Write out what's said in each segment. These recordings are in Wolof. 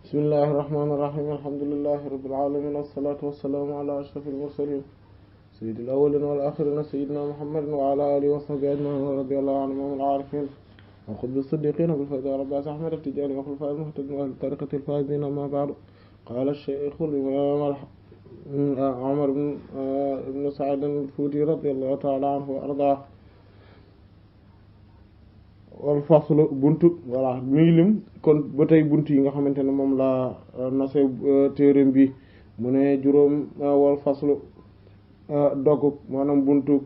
bismillahir rahmanir rahim alhamdulillahi rabbil alamin wassalatu wassalamu ala ashrafil mursalin sayyidil awwalin wal akhirin sayyidina muhammadin wa ala alihi wa sahbihi ajma'in wa radiyallahu anhum al arifin wa qutbi siddiqin bil fayda rabbas ahmad at-tijani wa khulafa al-muhtadin wa tariqati al-faizin amma ba'du qala ash-shaykh al-imam Umar ibn Sa'id al-Futi radiyallahu ta'ala anhu wa arda wal faslu buntu voilà mi ngi lim kon ba tey buntu yi nga xamante ne moom la nase téereem bi mu ne juróom wal faslu dogg maanaam buntu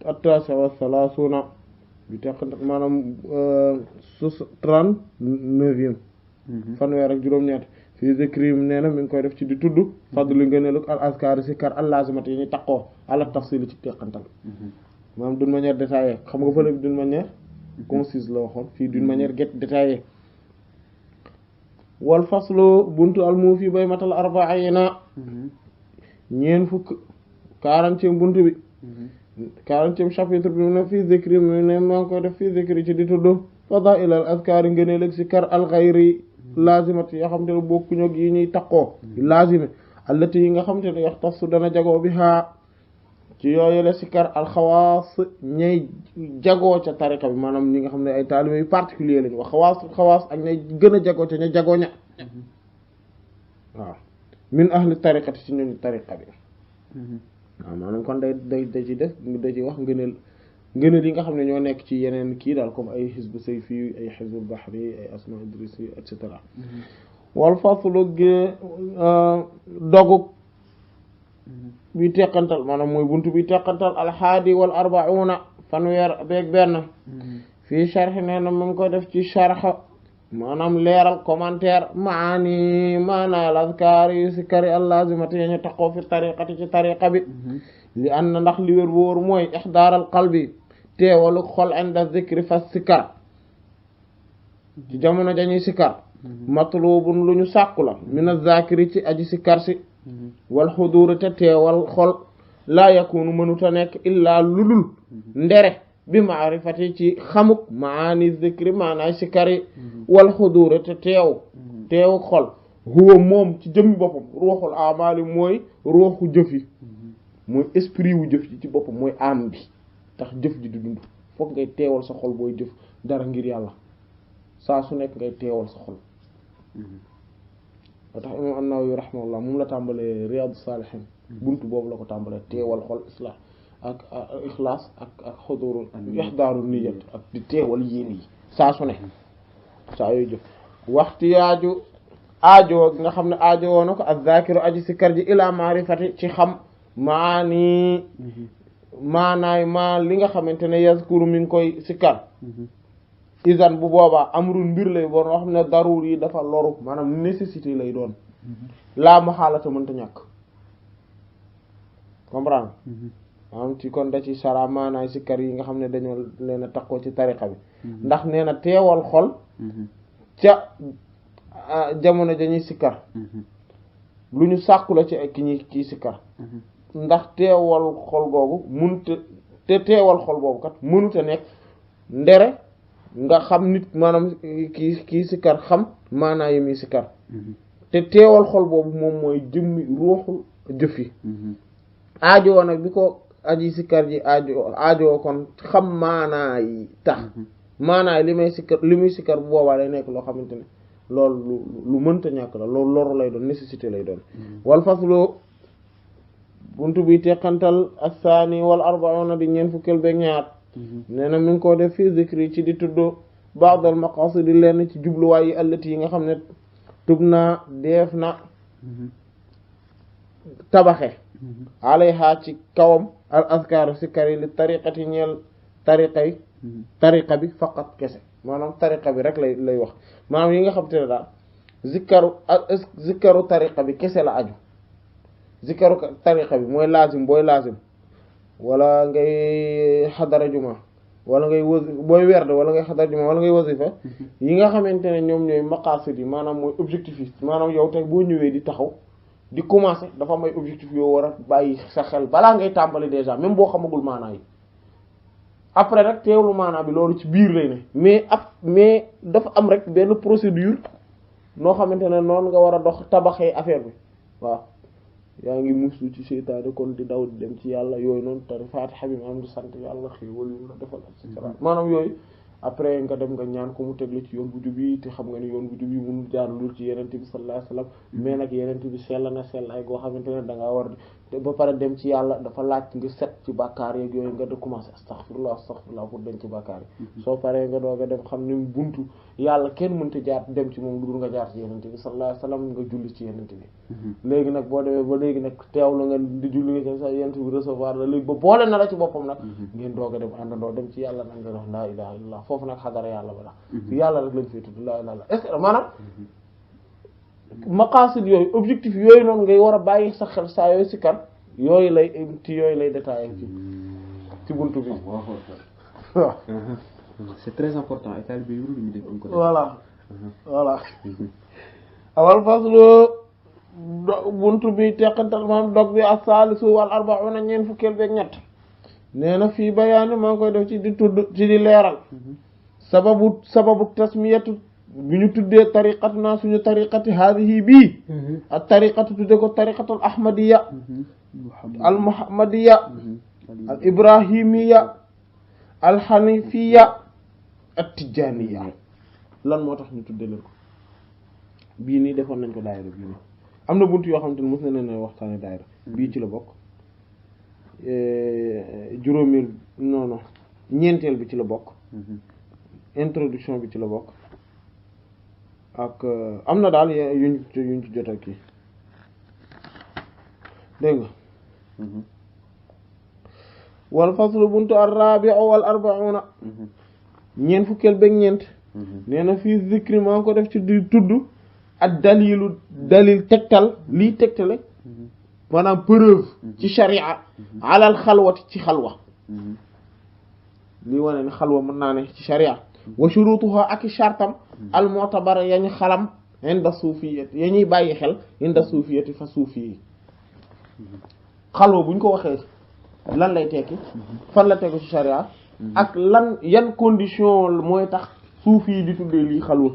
attaasi wa salaasuna bi teq maanaam 39e fanweer ak juróom-ñett fii zikrim nee na mi ngi koy def ci di tudd fadlu ngëneelu al azkar sikar al lazimati yi ñu taqoo ala tafsil ci teqantal maanaam d'une manière détaillée xam nga fële d'une manière concise la waxoon fii d'une manière détaillée wal faslu buntu al muufi bay matal arba'ina ñeen fukk 40e buntu bi 40e chapitre bi mu ne fii zikri mu ne maa ngi koy def fii zikri ci di tudd fadaa'il al azkar ngëneel ak sikar al ghayri lazimat yoo xam te ne bokkuñu ak yi ñuy taqoo lazime allati yi nga xam te ne yaxtassu dana jagoo bi haa ci yooyu la sikar alxawaas ñay jagoo ca tariqa bi maanaam ñi nga xam ne ay taalibe yu particulier lañu wax xawaas ak ñay gën a jagoo ca ña jagoo ña waaw min ahli tariqati ci ñooñu tariqa bi waaw maanaam kon day ci def da ci wax ngëneel yi nga xam ne ñoo nekk ci yeneen kii daal comme ay xisbu sayfi ay xisbul bahri ay asma idrisi et cetera wal faslu dogug bi teqantal maanaam mooy buntu bi teqantal alhaadi wal arba'una fanweer beeg benn fii sharh nee na mu ngi koy def ci sharh maanaam leeral commentaire maani al azkaar yu sikari allazimati yañu taqoo fi tariqati ci tariqa bi li an na ndax li wér bu wóor mooy ihdaaral qalbi teewalu xol inda zikri fa sikar ci jamono dañuy sikar matlubun lu ñu sàkku la min az-zakiri ci aji sikar si wal xuduur te teewal xol laa yakunu mënuta nekk illaa ludul ndere bi maarifati ci xamuk maani zikri maanaay sikari wal xuduur te teewu xol huwa moom ci jëmmi boppam ruuxul amali mooy ruuxu jëf yi mooy esprit wu jëf yi ci boppam mooy am bi tax jëf ji di dund fokk ngay teewal sa xol booy jëf dara ngir yàlla saa su nekk ngay teewal sa xol moo tax imam an-Nawawi rahimahullah moom la tàmbalee Riyadus Salihin buntu boobu la ko tàmbalee teewal xol islah ak ixlaas ak xudurul ihdaaru niyyat ak di teewal yéen yi saa su ne saa yooyu jëf waxtu yaaju aajo nga xam ne aajo woo na ko az-zaakiru aji sikar ji ila maarifati ci xam maani maanaay maa li nga xamante ne yazkuru mi ngi koy sikar izan bu boobaa amrul mbir lay boon wax xam ne daruur yi dafa loru maanaam nécessité lay doon laa ma xaalata mënta ñàkk comprendre maanaam ci kon da ci sara maanaay sikar yi nga xam ne dañoo leen a takkoo ci tariqa bi ndax nee na teewal xol ca jamono dañuy sikar lu ñu sàkku la ci ki ñi kii sikar ndax teewal xol googu mënut te teewal xol boobu kat mënut a nekk ndere nga xam nit maanaam kii sikar xam maanaa yi muy sikar te teewal xol boobu moom mooy jëmmi ruuxul jëf yi aajoo nag bi ko aji sikar ji aajoo kon xam maanaa yi tax maanaa yi li muy sikar bu boobaa lay nekk loo xamante ne loolu lu mënta ñàkk la loolu loru lay doon nécessité lay doon wal faslu buntu bi teqantal as-saani wal arba'una di ñeent fukkeel beeg ñaar nee na mi ngi ko def fii zikri ci di tudd ba'd al maqasid lenn ci jubluwaay yi allati yi nga xam ne tub naa def na tabaxe alayha ci kawam al azkar sikar yi li tariqati ñeel tariqa bi faqat kese maanaam tariqa bi rek lay wax maanaam yi nga xam te ne daal zikaru tariqa bi kese la aju zikaru tariqa bi mooy lazim booy lazim wala ngay xadara juma wala ngay booy werd wala ngay xadara juma wala ngay wasifa yi nga xamante ne ñoom ñooy maqasid yi maanaam mooy objectif yi maanaam yow tey boo ñëwee di taxaw di commencer dafa am ay objectif yoo war a bàyyi sa xel balaa ngay tàmbali déjà même boo xamagul maanaa yi après rek teewlu maanaa bi loolu ci biir lay ne mais dafa am rek benn procédure noo xamante ne noonu nga war a dox tabaxee affaire bi waaw yaa ngi muslu ci seytaane kon di daw di dem ci yàlla yooyu noonu tari Faatiha bi maanaam di sant yàlla xéewal yu la defal et cetera maanaam yooyu après nga dem nga ñaan ko mu tegle ci yoon bu jub yi te xam nga ni yoon bu jub yi mënul jaar lul ci yenente bi sallallahu alayhi wasallam mais nag yenente bi sell na sell ay goo xamante ne da ngaa war ba pare dem ci yàlla dafa laaj nga set ci bàkkaar yeeg yooyu nga de commencer astaghfirullah pour dem ci bàkkaar yi soo paree nga doog a dem xam ni buntu yàlla kenn mënta jaar dem ci moom lu dul nga jaar ci yenente bi sallallahu alayhi wasallam nga julli ci yenente bi léegi nag boo demee ba léegi nag teewlu nga di julli nga sa yenente bi recevoir la léegi ba boole na la ci boppam nag ngeen doog a dem àndandoo dem ci yàlla nag nga wax laa ilaha illallah foofu nag xadara yàlla ba la yàlla rek lañ fay tudd laa ilaha illallah est-ce que maanaam maqasid yooyu objectif yooyu noonu ngay war a bàyyi sa xel saa yooyu si kan yooyu lay détaillé ci buntu bi waaw c'est très important et taalibe yu ñu def ko voilà awal faslu buntu bi teqantal maam dog bi as-salisu wal arba'una ñeent fukkeel beeg ñett nee na fii bayaani maa ngi koy def ci di tudd ci di leeral sababu tasmiyatu bi ñu tuddee tariqatu naa suñu tariqati haadihi bii ak tariqatu tudde ko tariqatul ahmadiyya al muhammadiyya al ibrahimiyya al hanifiyya at tijaniyya lan moo tax ñu tudde leen ko bii nii defoon nañ ko daayira bii nii am na buntu yoo xamante ne mos na ne waxtaane daayira bii ci la bokk juróomeel non ñeenteel bi ci la bokk introduction bi ci la bokk ak am na daal yuñ ci jot ak kii dégg nga wal faslu buntu ar-rabi'u wal arba'una ñeent fukkeel beeg ñeent nee na fii zikri maa ngi ko def ci di tudd ak dalil tegtal lii tegtale maanaam preuve ci sharia alal xalwati ci xalwa lii wane ni xalwa mën naa ne ci sharia wa shurutuha ak shartam al mu'tabara yañu xalam inda suufiyati ya ñuy bàyyi xel inda suufiyati fa suufi yi xalwa buñ ko waxee lan lay tekki fan la tegu ci sharia ak lan yan condition mooy tax suufi yi di tuddee lii xalwa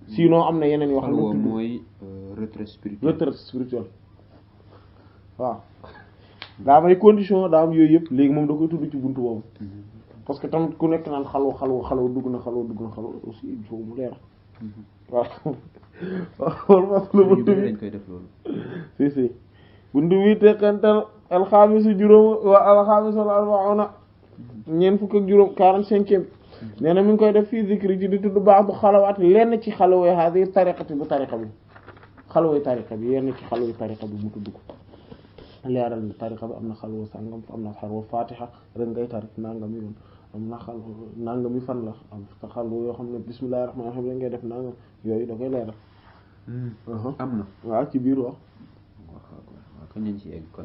sinon am na yeneen yoo xam ne xalwa mooy retrait spirituel waaw daa am ay condition daa am yooyu yëpp léegi moom da koy tudd ci buntu boobu parce que tamit ku nekk naan xalwa dugg na xalwa aussi il faut mu leer waaw parce que buntu bi dañ koy def loolu si buntu bi teqantal alxaamisu juróom wa alxaamisu wal arba'una ñeent fukk ak juróom 45e nee na mi ngi koy def fii zikri ci di tudd baax bu xalawaat lenn ci xalawee hadi tariqati bu tariqa bi xalawee tariqa bi yenn ci xalawee tariqa bi mu tudd ko leeral ni tariqa bi am na xalwa sàngam am na xalwa fatiha rek ngay tarik nangam yoon am na xalwa nangami fan la am xalwa yoo xam ne bismillahir rahmanir rahim rek ngay def nangam yooyu da koy leeral am na waaw ci biir wax kon ñu ci egg kon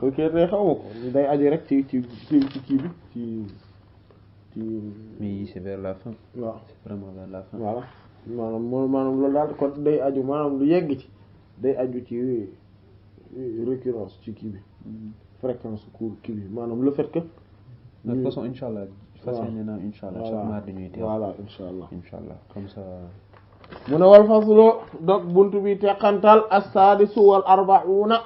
ok tey xawma ko day aju rek ci kii bi ci mais c'est vers la fin waaw c'est vraiment vers la fin voilà maanaam loolu daal kon day aju maanaam lu yegg ci day aju ci récurrence ci kii bi fréquence cours kii bi maanaam le fait que de toute façon inshallah fas yéene naa inshallah chaque mardi ñuy teew voilà inshallah comme ça mu ne wal faslu dog buntu bi teqantal as-sadisu wal arba'una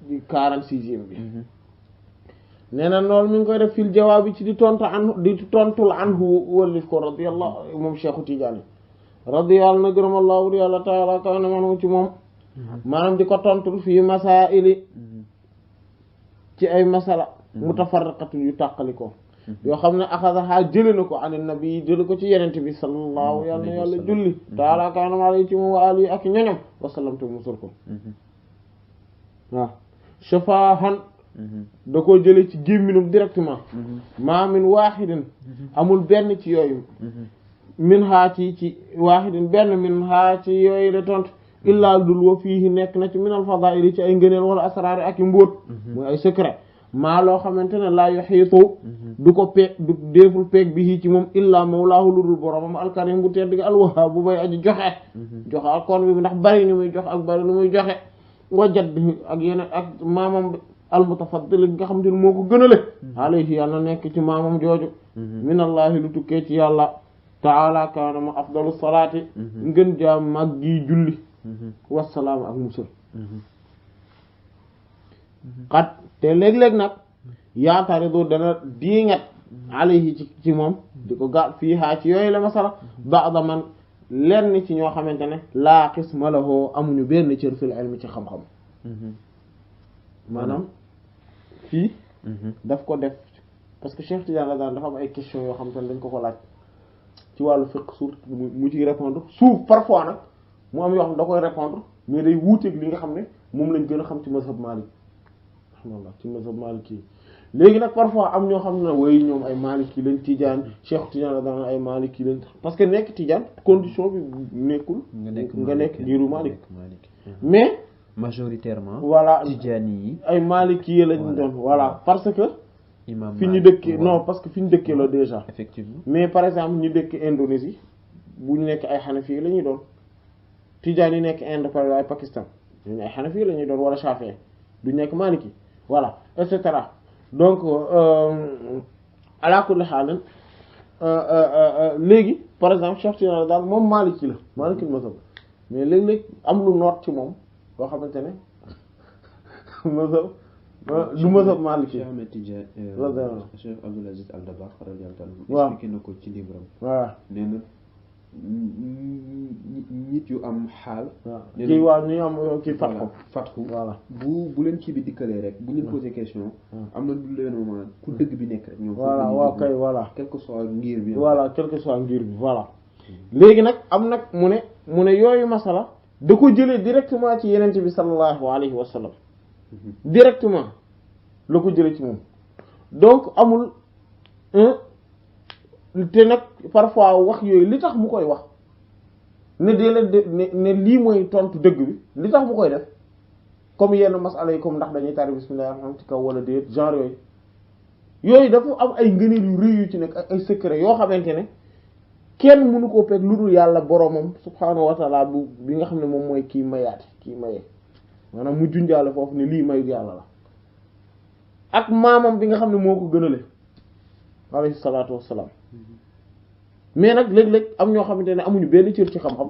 di 46e bi nee na loolu mi ngi koy def fil jawaab ci di tontul anhu wallif ko radiyallahu moom Cheikhu Tidiane radiyallahu na gërëm allahu yàlla taala kaw ne man ci moom maanaam di ko tontul fii masaili ci ay masala mutafarriqatu yu tàqalikoo yoo xam ne axadaha jële na ko an nabi jële ko ci yenente bi sallallahu yàlla na yàlla julli taala kaw ne maa ci moom wa alihi ak ñoñom wasallam te musul ko waaw shafahan da koo jële ci gémminum directement ma min wahidin amul benn ci yooyu min haa ci wahidin benn min haa ci yooyu la tontu illaa dul wa fii nekk na ci minal fadaa'il ci ay ngëneel wala asraar ak i mbóot mooy ay secret maa loo xamante ne laa yuhiitu du ko peeg du déeful peeg bi ci moom illaa mawlaahu lu dul boromam alkarim bu tedd gi alwahaab bu bay aji joxe alkoon bi ndax bari ni muy joxe ak bari ni muy joxe wajat bi ak yeneen ak maamam bi al-mutafaddil nga xam ne moo ko gënale alayhi yàlla nekk ci maamam jooju minallahi lu tukkee ci yàlla ta'ala kaana ma afdalu salaati ngën jaam mag gi julli wassalaam ak musal xat te léeg-léeg nag yaataridu dana diingat alayhi ci moom di ko ga fii haa ci yooyu la masala ba'da man lenn ci ñoo xamante ne laa qisma lahu amuñu benn cër fil ilmi ci xam-xam maanaam fii daf ko def parce que Cheikh Tidiane la daan dafa am ay questions yoo xamante ne dañ ko laaj ci wàllu fiqh surtout mu ciy répondre suuf parfois nag mu am yoo xam ne da koy répondre mais day wuuteeg li nga xam ne moom lañ gën a xam ci mazhab Malik rahmallah ci mazhab Maliki léegi nag parfois am ñoo xam ne way ñoom ay Maliki lañ Tidiane Cheikh Tidiane la daan ay Maliki lañ parce que nekk Tidiane condition bi nekkul nga nekk ngiru Malik mais majoritairement voilà Tidiane yi ay Maliki lañ doon voilà parce que fi ñu dëkkee non parce que fi ñu dëkkee la déjà effectivement mais par exemple ñu dëkk Indonésie bu ñu nekk ay Hanafi la ñuy doon Tidiane yi nekk Inde par ay Pakistan ñu ay Hanafi la ñuy doon wala Shafi'i du nekk Maliki voilà et cetera donc ala kulli haal léegi par exemple Cheikh Tidiane daal moom Maliki la Maliki mazhab mais léeg-léeg am lu noot ci moom loo xamante ne mazhab du mazhab Maliki Cheikh Ahmed Tidiane Cheikh Abdul Aziz Al Dabakh radiyallahu anhu waaw expliqué na ko ci livre am voilà nee na nit yu am xaal kii waaw ñu am kii fatxu voilà bu leen kii bi dikkalee rek bu leen posé question am na du leen moment ku dëgg bi nekk rek ñoom voilà waaw kay voilà quel que soit ngir bi voilà quel que soit ngir bi voilà léegi nag am nag mu ne yooyu masala da ko jëlee directement ci yenente bi sallallahu alayhi wa sallam directement la ko jëlee ci moom donc amul te nag parfois wax yooyu li tax mu koy wax ne dee leen ne lii mooy tontu dëgg bi li tax mu koy def comme yenn masala yi comme ndax dañuy tari bismillah am ci kaw wala déet genre yooyu dafa am ay ngëneel yu rëy yu ci nekk ak ay secret yoo xamante ne kenn mënu koo peeg lu dul yàlla boromam subhaanahu wa ta'ala bi nga xam ne moom mooy kii mayaate kii mayee maanaam mu junjaale foofu ne lii mayu yàlla la ak maamam bi nga xam ne moo ko gënale alayhi salaatu wassalaam mais nag léeg-léeg am ñoo xamante ne amuñu benn cër ci xam-xam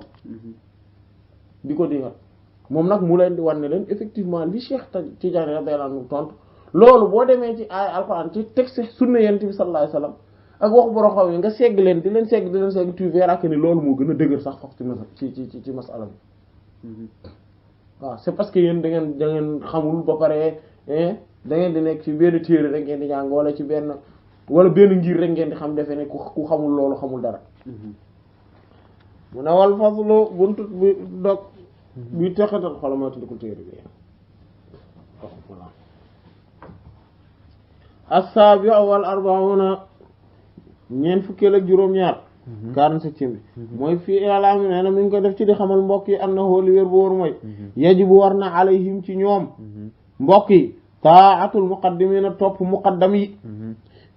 di ko dingat moom nag mu leen di wan ne leen effectivement li Cheikh Tidiane radiyallahu anhu tontu loolu boo demee ci ay alxuraan ci texte sunna yonent bi sallallahu alayhi wasallam ak waxu borom xam yi nga segg leen di leen segg tu verras que ni loolu moo gën a dëgër sax foofu ci masala bi waaw c'est parce que yéen da ngeen xamul ba pare da ngeen di nekk ci benn téere rek ngeen di jàng wala ci benn ngir rek ngeen di xam defe ne ku xamul loolu xamul dara mu ne wal faslu buntu bi dog bi texatal xolamaatu di ko téere bi voilà as-sabi' wal arba'una ñeent fukkeel ak juróom-ñaar 47 bi mooy fii yàlla mi nee na mi ngi ko def ci di xamal mbokk yi am na xooli wér bu wóor mooy yajibu war na alayhim ci ñoom mbokk yi ta'atul muqaddimina topp muqaddam yi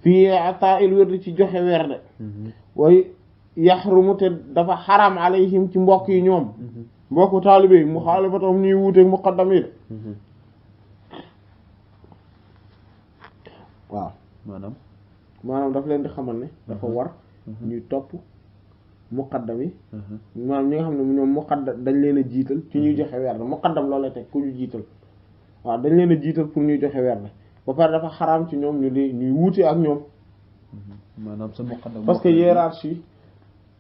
fii ata'il wérdi ci joxe werde way yaxrumu te dafa xaram alayhim ci mbokk yi ñoom mbokku taalibe yi muxaalifatam ñuy wuuteeg muqaddam yi waaw maanaam daf leen di xamal ne dafa war ñuy topp muqaddam yi maanaam ñi nga xam ne ñoom muqaddam dañ leen a jiital ci ñuy joxe werd muqaddam loolu la teg ku ñu jiital waaw dañ leen a jiital pour ñuy joxe werd ba pare dafa xaraam ci ñoom ñuy wuute ak ñoom maanaam sa muqaddam parce que hiérarchie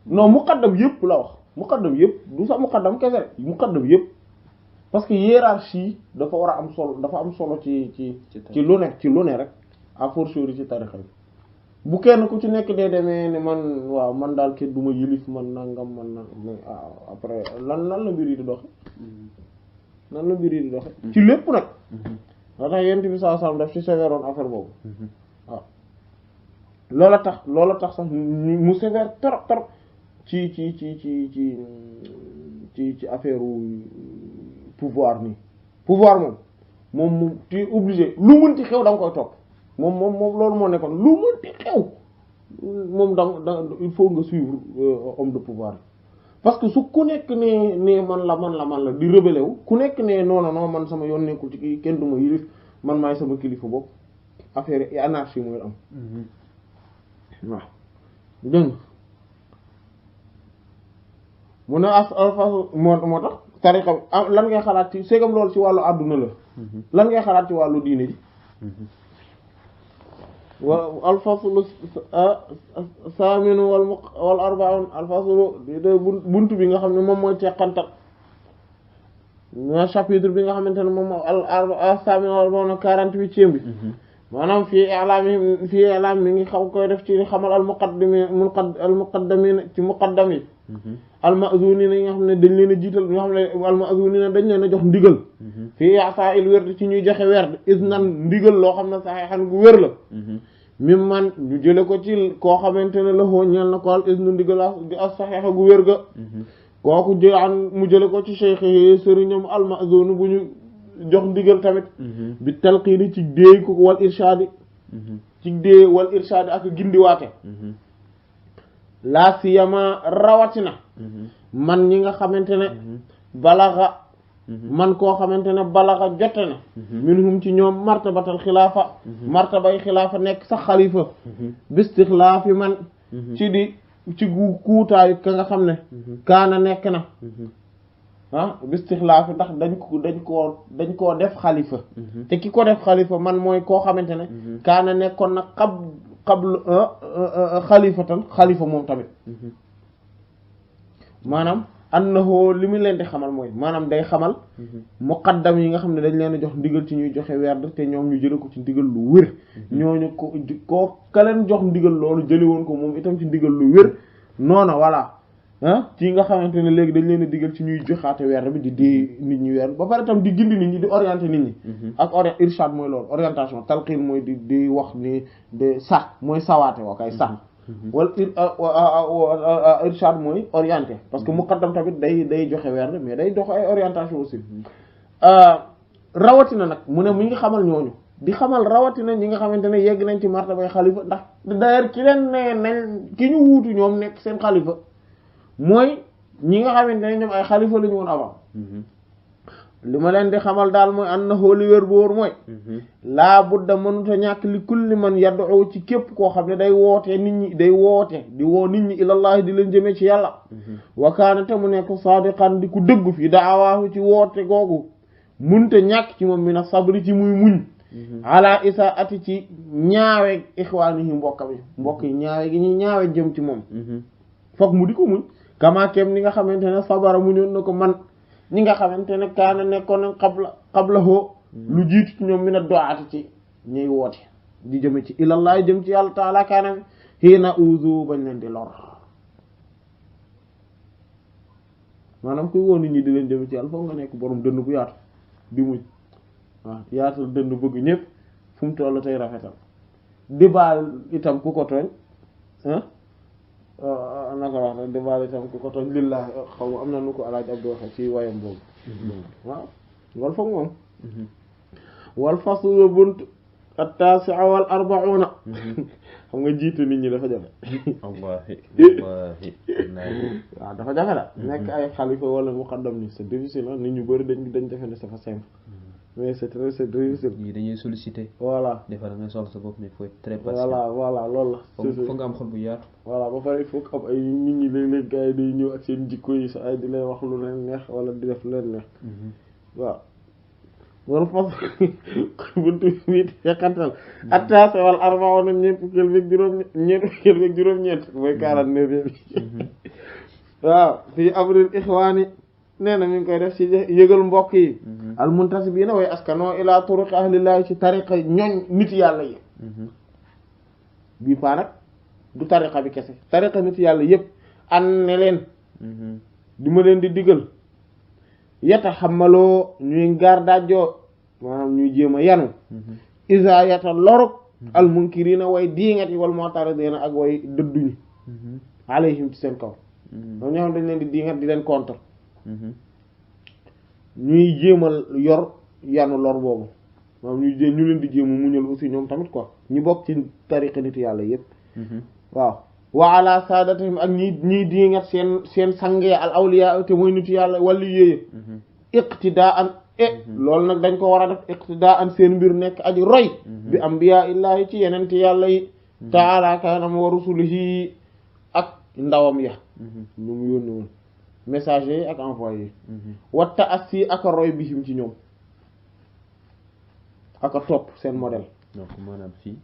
non muqaddam yëpp la wax muqaddam yëpp du sax muqaddam kese rek muqaddam yëpp parce que hiérarchie dafa war a am solo dafa am solo ci lu ne rek à fortiori ci tarixa bi bu kenn ku ci nekk dee demee ne man daal kenn du ma yilif man nangam man na après lan la mbir yi di doxe ci lépp nag loo tax yent bi sallallahu alayhi wasallam daf ci sévéroon affaire boobu waaw loola tax sax mu sévère trop ci affaire pouvoir nii pouvoir moom tu es obligé lu mënti xew da nga koy topp moom loolu moo nekkoon lu mënti xew moom da il faut nga suivre homme de pouvoir parce que su ku nekk ne man la di rebelle wu ku nekk ne non man sama yoon nekkul ci kii kenn du ma yilif man maay sama kilifa bopp affaire yi anarchie mooy am waaw dégg mu ne alfasu moo tax tariqa bi lan ngay xalaat ci segam loolu ci wàllu àdduna la lan ngay xalaat ci wàllu diine ji wa alfaslu saaminu wal arba'un alfaslu buntu bi nga xam ne moom mooy teqantal chapitre bi nga xamante ne moom al saaminu wal arba'un 48e bi maanaam fii i'laam mi ngi xaw koy def ci xamal al muqaddamin ci muqaddam yi al ma'zunina yi nga xam ne dañ leen a jiital ñoo xam ne al ma'zunina dañ leen a jox ndigal fii i'ta'il werd ci ñuy joxe werd iznan ndigal loo xam ne saxiixan gu wér la mim man ñu jële ko ci koo xamante ne la xoo ñeel na ko al iznu ndigal as saxiixa gu wér ga kooku mu jële ko ci cheikh yi sëriñam al ma'zun bu ñu jox ndigal tamit bi talqiini ci déey ko wal irshaadi ci déey wal irshaadi ak gindiwaate la siyama rawatina man ñi nga xamante ne balaxa man koo xamante ne balaxa jote na minhum ci ñoom martabatal xilaafa martabay xilaafa nekk sax xalifa bistixlaafi man ci kuutaayu ka nga xam ne kaana nekk na bistixlaafi ndax dañ koo def xalifa te ki ko def xalifa man mooy koo xamante ne kaana nekkoon na qabl xalifatan xalifa moom tamit maanaam annahu li mu leen di xamal mooy maanaam day xamal muqaddam yi nga xam ne dañ leen a jox ndigal ci ñuy joxe werd te ñoom ñu jële ko ci ndigal lu wér ñooñu ko ka leen jox ndigal loolu jële woon ko moom itam ci ndigal lu wér noona voilà ci nga xamante ne léegi dañ leen a digal ci ñuy joxaate werd bi di dee nit ñi werd ba pare itam di gindi nit ñi di orienter nit ñi ak irshad mooy loolu orientation talqin mooy di wax ni de sax mooy sawaate waa kay sax wala irshad mooy orienté parce que muqaddam tamit day joxe werd mais day dox ay orientation aussi rawatina nag mu ne mu ngi xamal ñooñu di xamal rawatina ñi nga xamante ne yegg nañ ci martabay xalifa ndax d'ailleurs ki leen ne nañ ki ñu wuutu ñoom nekk seen xalifa mooy ñi nga xamante ne ñoom ay xalifa la ñu woon avant li ma leen di xamal daal mooy an na xooli wér boor mooy laa budda mënuta ñàkk li kulli man yad'u ci képp koo xam ne day woote nit ñi day woote di woo nit ñi ilallahi di leen jëmee ci yàlla wakaana te mu nekk sadiqan di ku dëggu fi daawaahu ci woote googu munte ñàkk ci moom mi na sabri ci muy muñ ala isa ati ci ñaawe ixwaanihi mbokk yi ñaawe gi ñuy ñaawe jëm ci moom foog mu di ko muñ kamaakeem ni nga xamante ne sabara muñoon na ko man ñi nga xamante ne kaana nekkoon na xabla hoo lu jiitu ci ñoom mi na doati ci ñuy woote di jëme ci ilallah jëm ci yàlla taala kaana xiina uzu bañ leen di lor maanaam kuy woon nit ñi di leen jëme ci yàlla foog nga nekk borom dënn bu yaatu di muñ waaw yaatal dënn bëgg ñëpp fu mu toll tey rafetal di baal itam ku ko tooñ naka wax rek di baal itam ku ko tooñ lillahi xaw ma am na nu ko alaaj Abdu waxe ci wayam boobu waaw loolu foog moom wal faslu bunt at-tasi'a wal arba'una xam nga jiitu nit ñi dafa jafe wallahi waaw dafa jafe la nekk ay xalifa wala muqaddam ni c'est difficile nit ñu bari dañ defe ne c'est simple mais c'est difficile ñii dañuy solliciter voilà defar nga sol sa bopp mais faut être très patient voilà loolu la foog nga am xol bu yaatu voilà ba pare il faut que am ay nit ñi léeg-léeg gars yi day ñëw ak seen jikko yi sa ay di lay wax lu leen neex wala di def lu leen neex waaw wala fas buntu bi fekkantal attaase wal arba'una ñeent fukkeel beeg juróom-ñeent mooy 49 bi waaw fii amril ixwaani nee na mi ngi koy def ci yëgal mbokk yi al muntasibiina way askanoo ila turuq ahlillahi ci tariqa ñoñ nit yàlla yi bii paa nag du tariqa bi kese tariqa nit yàlla yëpp an ne leen di ma leen di digal yata xamaloo ñuy ngaar dajjoo maanaam ñuy jéem a yanu isa yata loruk al munkirina way diingat yi wal mu'taridina ak way dëdduñi alayhim ci seen kaw moom ñoo xam dañ leen di diingat di leen contre ñuy jéemal yor yanu lor boobu maanaam ñu leen di jéema muñal aussi ñoom tamit quoi ñu bokk ci tariqa nit yàlla yépp waaw wa ala sadatihim ak ñii diingat seen sange al awliya te mooy nit yàlla wàllu yéeye loolu nag dañ ko war a def iqtidaa an seen mbir nekk aji roy bi ambiya illahi ci yeneen yàlla yi taala kanam wa rusulihi ak ndawam ya ñu mu yónni woon messager yi ak envoyé yi watta assi ak a roy bihim ci ñoom ak a topp seen modèle donc maanaam fii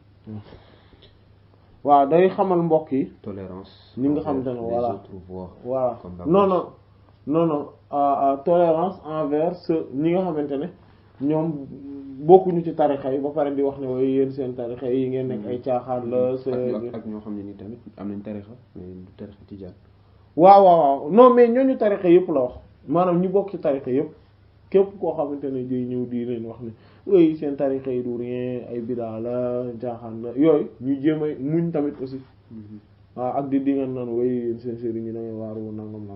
waaw day xamal mbokk yi tolérance ñi nga xamante ne voilà les autres voix voilà comme la non non non non tolérance envers ceux ñi nga xamante ne ñoom bokkuñu ci tarixa yi ba pare di wax ne waaye yéen seen tarixa yi ngeen nekk ay caaxaan la ak ñoo xam ne ni tamit am nañ tarixa mais du tarixa tijaan waaw non mais ñooñu tarixa yëpp la wax maanaam ñu bokk ci tarixa yëpp képp koo xamante ne day ñëw di leen wax ne oui seen tarixa yi du rien ay bidaa la caaxaan la yooyu ñu jéem a muñ tamit aussi waaw ak di nga naan way yéen seen sëriñ ñi da ngay waaru nangam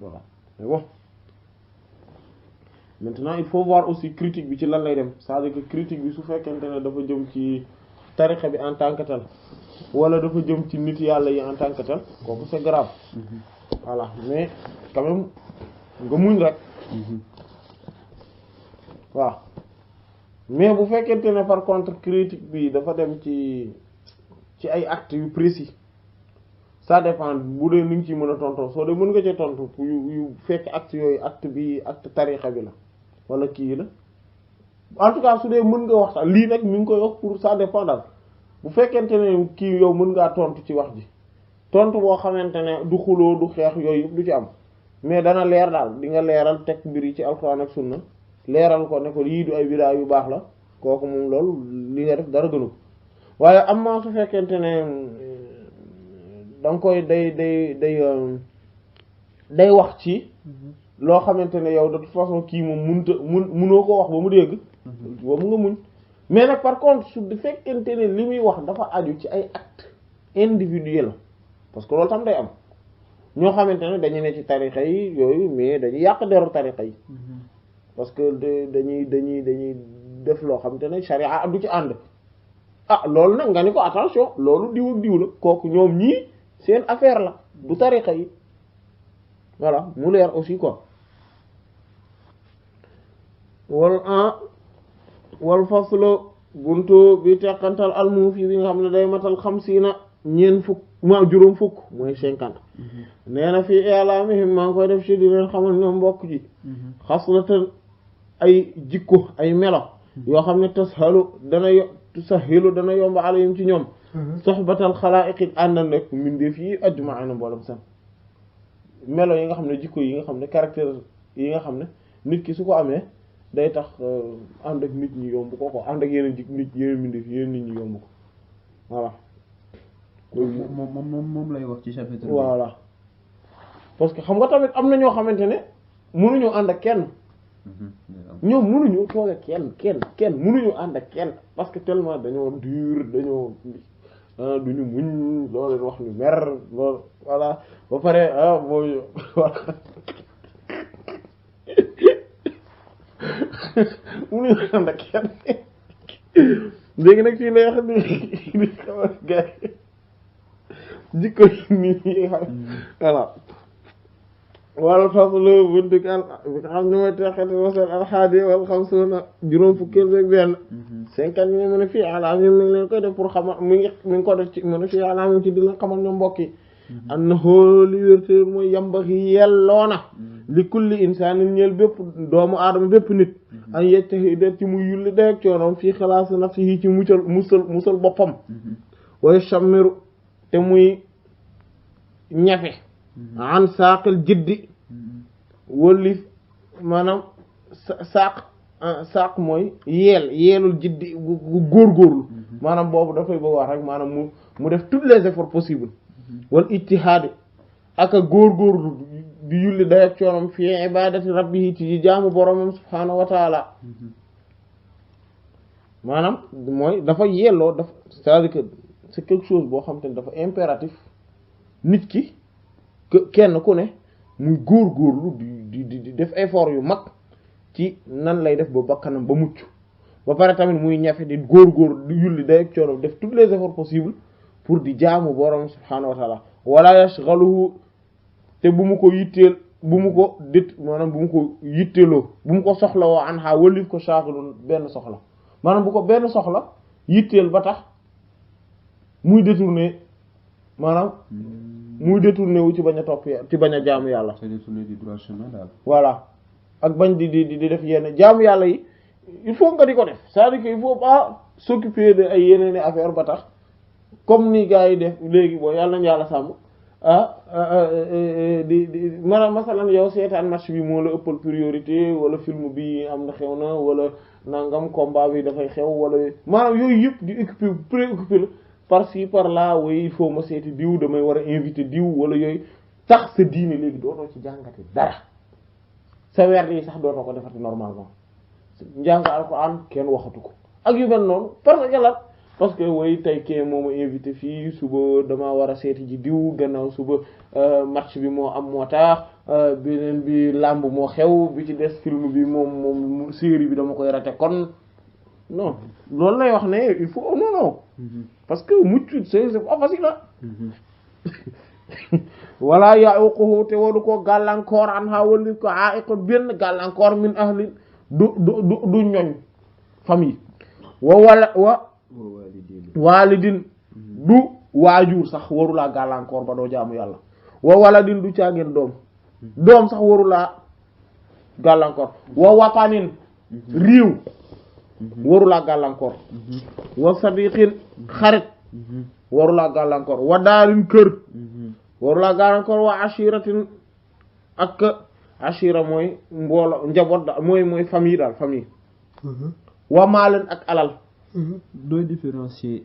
voilà mais bon maintenant il faut voir aussi critique bi ci lan lay dem c'est-à-dire que critique bi su fekkente ne dafa jëm ci tarixa bi en tant que tel wala dafa jëm ci nit yàlla yi en tant que tel kooku c'est grave voilà mais quand même nga muñ rek waaw mais bu fekkente ne par contre critique bi dafa dem ci ay actes yu précis ça dépend bu dee ni nga ci mën a tontoo soo dee mën nga ci tontu yu fekk acte yooyu acte bi acte tarixa bi la wala kii la en tout cas su dee mën nga waxtaan lii nag mi ngi koy wax pour ça dépend daal bu fekkente ne kii yow mën ngaa tontu ci wax ji tontu boo xamante ne du xuloo du xeex yooyu yëpp du ci am mais dana leer daal di nga leeral teg mbir yi ci alxuraan ak sunna leeral ko ne ko yii du ay bidaa yu baax la kooku moom loolu li nga def dara gënu ko waaye am na su fekkente ne da nga koy day wax ci loo xamante ne yow de toute façon kii moom munoo ko wax ba mu dégg boobu nga muñ mais nag par contre su fekkente ne li muy wax dafa aju ci ay actes individuels parce que loolu tam day am ñoo xamante ne dañu ne ci tarixa yi yooyu mais dañuy yàq deru tarixa yi parce que dañuy def loo xamante ne charia du ci ànd loolu nag nga ni ko attention loolu diw ak diw la kooku ñoom ñii seen affaire la du tarixa yi voilà mu leer aussi quoi wal faslo buntu bi teqantal almuufi bi nga xam ne day matal xamsiina ñeent fukk juróom fukk mooy 50 nee na fii i'laamihim maa ngi koy def ci di leen xamal ñoom mbokk ji xaslatan ay jikko ay melo yoo xam ne tusahilu dana yomb alayhim ci ñoom soxbatal xalaa'iq ànd nekk mbindeef yi ajma'ina mboolem seen melo yi nga xam ne jikko yi nga xam ne caractère yi nga xam ne nit ki su ko amee day tax ànd ak nit ñi yomb ko ànd ak yeneen yeneen mbindeef yeneen nit ñi yomb ko voilà moom lay wax ci chapitre voilà parce que xam nga tamit am na ñoo xamante ne mënuñu ànd ak kenn ñoom mënuñu toog ak kenn mënuñu ànd ak kenn parce que tellement dañoo dur dañoo duñu muñ loolu leen wax ñu mer loolu voilà ba pare booy mënuñu ànd ak kenn léegi nag fii lay wax ni xamal gars yi jikko nit ñi xam voilà wal faslu buntu kan xam ne mooy teqati wasal alxaadi wal xamsuuna juróom fukkeel beeg benn 50 ñu mën a fii alaam yi mi ngi leen koy def pour xamal mi ngi ko def ci mën a fii alaam yi ci di leen xamal ñoom mbokk yi am na xooli wértéer mooy yambax yi yelloona li kulli insaanin ñeel bépp doomu aadama bépp nit an yeccaxi det ci muy yulli dayeg coonoom fii xalaas nafsihi ci musal boppam way shammiru te muy ñafe an saaqal jiddi wëlif maanaam saaq mooy yeelul jiddi gu góorgóorlu maanaam boobu dafay bëgg wax rek maanaam mu def tous les efforts possibles wal ijtihaadi ak a góorgóorlu di yulli dayak coonam fi ibadati rabbihi ci jaamu boromam subhaanahu wa taala maanaam mooy dafa yelloo dafa c'est-à-dire que c'est quelque chose boo xam te ne dafa impératif nit ki kenn ku ne muy góorgóorlu di def effort yu mag ci nan lay def ba bakkanam ba mucc ba pare tamit muy ñafe di góorgóorlu di yulli dayak coonam def tous les efforts possibles pour di jaamu borom subhaanahu wa taala wala yashghaluhu te bu mu ko yitteel bu mu ko maanaam bu mu ko yitteloo bu mu ko soxla woo an xaa wëlif ko shaaxilun benn soxla maanaam bu ko benn soxla yitteel ba tax muy détourné maanaam muy détourné wu ci bañ a topp ci bañ a jaamu yàlla. c'est détourné du droit chemin daal. voilà ak bañ di def yenn jaamu yàlla yi il faut nga di ko def c'est-à-dire que il faut pas s'occuper de ay yeneen i affaire ba tax comme ni gars yi def léegi boo yàlla nañu yàlla sàmm di maanaam masalan yow seetaan match bi moo la ëppal priorité wala film bi am na xew na wala nangam combat bi dafay xew wala maanaam yooyu yëpp di préoccupé la par ci par là way il faut ma seeti diw damay war a invité diw wala yooyu tax sa diine léegi dootoo ci jàngati dara sa weer yi sax dootoo ko defati normalement njàng alxuraan kenn waxatu ko ak yu mel noonu parce que way tey kee moo ma invité fii suba damaa war a seeti ji diw gannaaw suba match bi moo am moo tax beneen bi làmb moo xew bi ci des film bi moom série bi dama koy raté kon non loolu lay wax ne il faut non parce que mucc c'est pas facile la wala yaquhu te waru ko gàllankoor an ha wali ko aiqo benn gàllankoor min ahli du ñoñ famille wa waalidin du waajur sax warulaa gàllankoor ba doo jaamu yàlla wa waladin du caageen doom sax warulaa gàllankoor wa watanin riiw warulaa gàllankoor wa sadiqin xarit warulaa gàllankoor wa daarin kër warulaa gàllankoor wa ashiratin ak ashira mooy mboolo njaboot da mooy famille daal famille wa maalin ak alal dooy différencier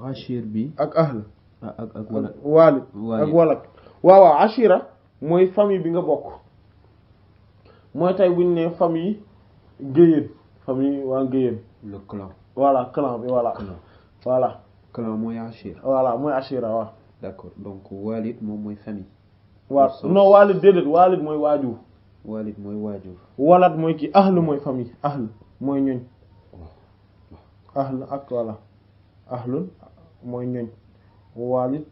ashir bi ak ahl ak walid ak walad waaw ashira mooy famille bi nga bokk mooy tey buñ ne famille géyéen famille waa géyéen le clan voilà clan bi voilà clan mooy ashir voilà mooy ashira waaw d'accord donc walid moom mooy famille waaw non walid déedéet walid mooy waajur walad mooy ki ahl mooy famille ahl mooy ñoñ ahl ak walla ahlun mooy ñoñ walid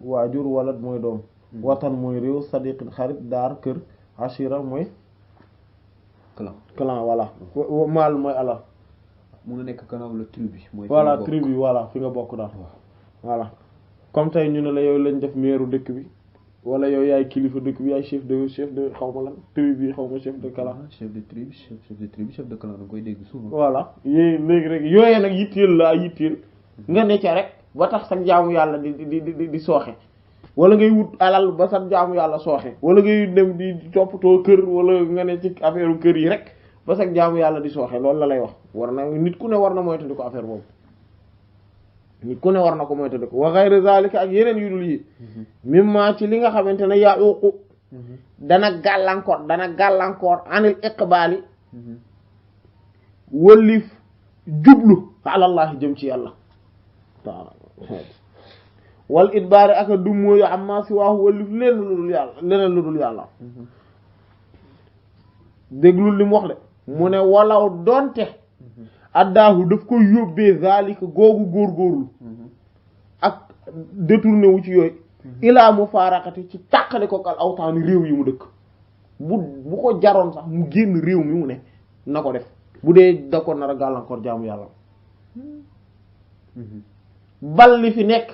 waajur walad mooy doom watan mooy réew sadiq xarit daar kër ashira mooy clan voilà maal mooy alal mu nga nekk clan wala tribu mooy voilà tribu voilà fi nga bokk daal voilà comme tey ñu ne la yow lañ def meeru dëkk bi wala yow yaay kilifa dëkk bi yaay chef de xaw ma lan tribu bi xaw ma chef de clan chef de tribu chef de clan da nga koy dégg souvent voilà yooyu léegi rek yooyee nag yitteel nga ne ca rek ba tax sa jaamu yàlla di sooxe wala ngay wut alal ba sa jaamu yàlla sooxe wala ngay dem di toppatoo kër wala nga ne ci affaire kër yi rek ba sa jaamu yàlla di sooxe loolu la lay wax war na nit ku ne war na moytandi ko affaire boobu nit ku ne war na ko moytandi ko wa ghayr zalika ak yeneen yu dul yi mimma ci li nga xamante ne yaququ dana gàllankoor anil iqbali wëllif jublu alallahi jëm ci yàlla taala wal idbaari ak a dummóoyu amma si waaxu wëllif leneen lu dul yàlla déglul li mu wax de mu ne walaw donte addaahu daf ko yóbbee zalika googu góorgóorlu ak détourné wu ci yooyu ilaa mufaaraqati ci tàqale ko al awtaani réew yi mu dëkk bu ko jaroon sax mu génn réew mi mu ne na ko def bu dee da ko nar a gàllankoor jaamu yàlla bal li fi nekk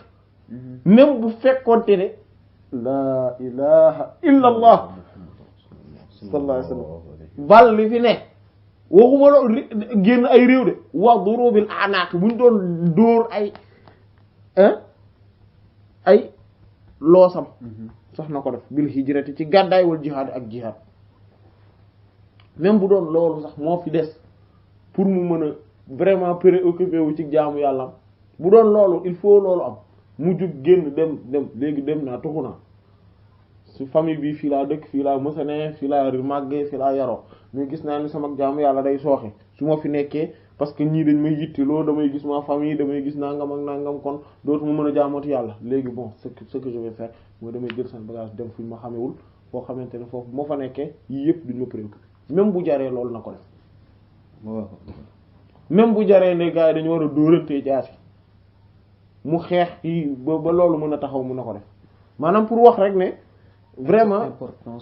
même bu fekkoonte ne laa ilaha illa allah sallallahu alayhi wasallam bal li fi nekk waxuma la génn ay réew de wa durubil anaaq buñ doon dóor ay loosam sax na ko def bil hijrati ci gàddaay wal jihaad ak jihaad même bu doon loolu sax moo fi des pour mu mën a vraiment préoccupé wu ci jaamu yàlla bu doon loolu il faut loolu am mu jug génn dem léegi dem naa tuxu naa su famille bi fii laa dëkk fii laa mësane fii laa màggee fii laa yaroo mais gis naa ni sama jaamu yàlla day sooxe su ma fi nekkee parce que ñii dañ may yitte loolu damay gis ma famille damay gis nangam ak nangam kon dootuma mën a jaamooti yàlla léegi bon ce que je vais faire mooy damay jël seen bagage dem fuñ ma xamewul foo xamante ne foofu moo fa nekkee yii yëpp duñ ma préoccupé même bu jaree loolu na ko def même bu jaree ne gars yi dañu war a dóorantee jaasi mu xeex yi ba loolu mën a taxaw mën na ko def maanaam pour wax rek ne vraiment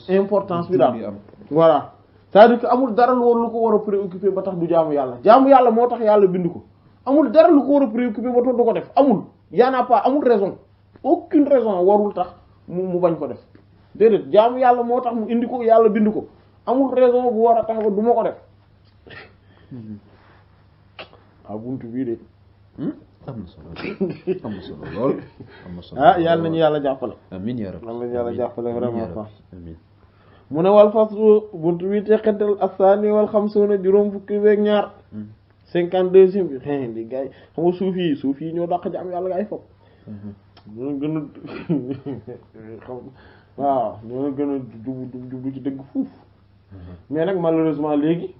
importance bi daal am voilà c'est-à-dire que amul dara lu ko war a préoccuper ba tax du jaamu yàlla moo tax yàlla bind ko amul dara lu ko war a préoccuper ba tax du ko def amul y en a pas amul raison aucune raison warul tax mu bañ ko def déedéet jaamu yàlla moo tax mu indi ko yàlla bind ko amul raison bu war a tax ba du ma ko def buntu bii de am na solo lool am na solo yàlla nañu yàlla jàppale amiin yaa rabbi yàlla nañu yàlla jàppale vraiment quoi amiin mu ne wal faslu buntu bi teqantal as-saani wal xamsuuna juróom fukki beeg ñaar 52e bi di gars yi xam nga suuf yi ñoo dàq jaam yàlla gaay fopp ñoo gën a xam waaw ñoo gën a jubbu ci dëgg fuuf mais nag malheureusement léegi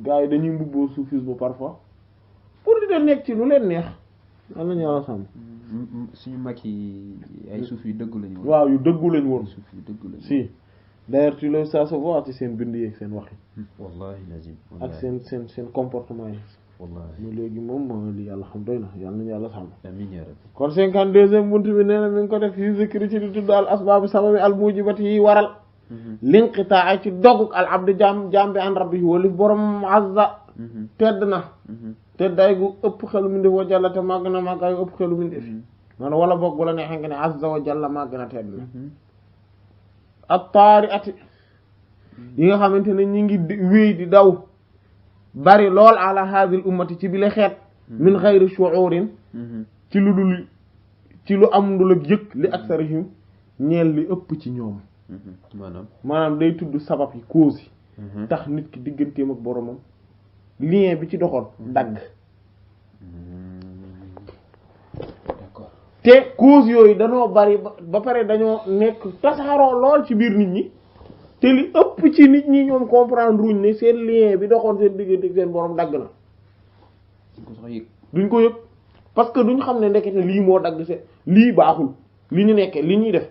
gars yi dañuy mbubboo soufisme parfois pour di leen nekk ci lu leen neex yàlla nañu yàlla sàmm suñu mag yi ay suuf yu dëggu lañu woon waaw yu dëggu lañu woon suuf yu dëggu lañu si d'ailleurs tu le ça se voit ci seen bind yi seen wax yi wallahi lazim ak seen comportement yi wallahi ñu léegi moom li yàlla xam doy na yàlla nañu yàlla sàmm amiin yaa rabbi kon 52e buntu bi nee na mi ngi ko def fi zikri ci di tudd al asbaabu sababi al mujibati yi waral linqitaa ci doguk al abdi jaam bi an rabbi walif borom azza tedd na teddaay gu ëpp xelu mi def wa jalla te màgg na màggaay gu ëpp xelu mi def maanaam wala boog bu la neexee nga ne azza wa jalla màgg na tedd na ak taari ati yi nga xamante ne ñi ngi wéy di daw bari lool ala hadhihi ummati ci bi la xeet min ghayri shu'urin ci lu dul ci lu am dul ak yëg li aksarihim ñeel li ëpp ci ñoom maanaam day tudd sabab yi cause yi tax nit ki digganteem ak boromam lien bi ci doxoon dagg d'accord te cause yooyu danoo bari ba pare dañoo nekk tasaaroo lool ci biir nit ñi te li ëpp ci nit ñi ñoom comprendre ruñ ne seen lien bi doxoon seen diggante ak seen borom dagg na duñ ko yëg parce que duñ xam ne ndekete lii moo dagg seen lii baaxul li ñu nekkee li ñuy def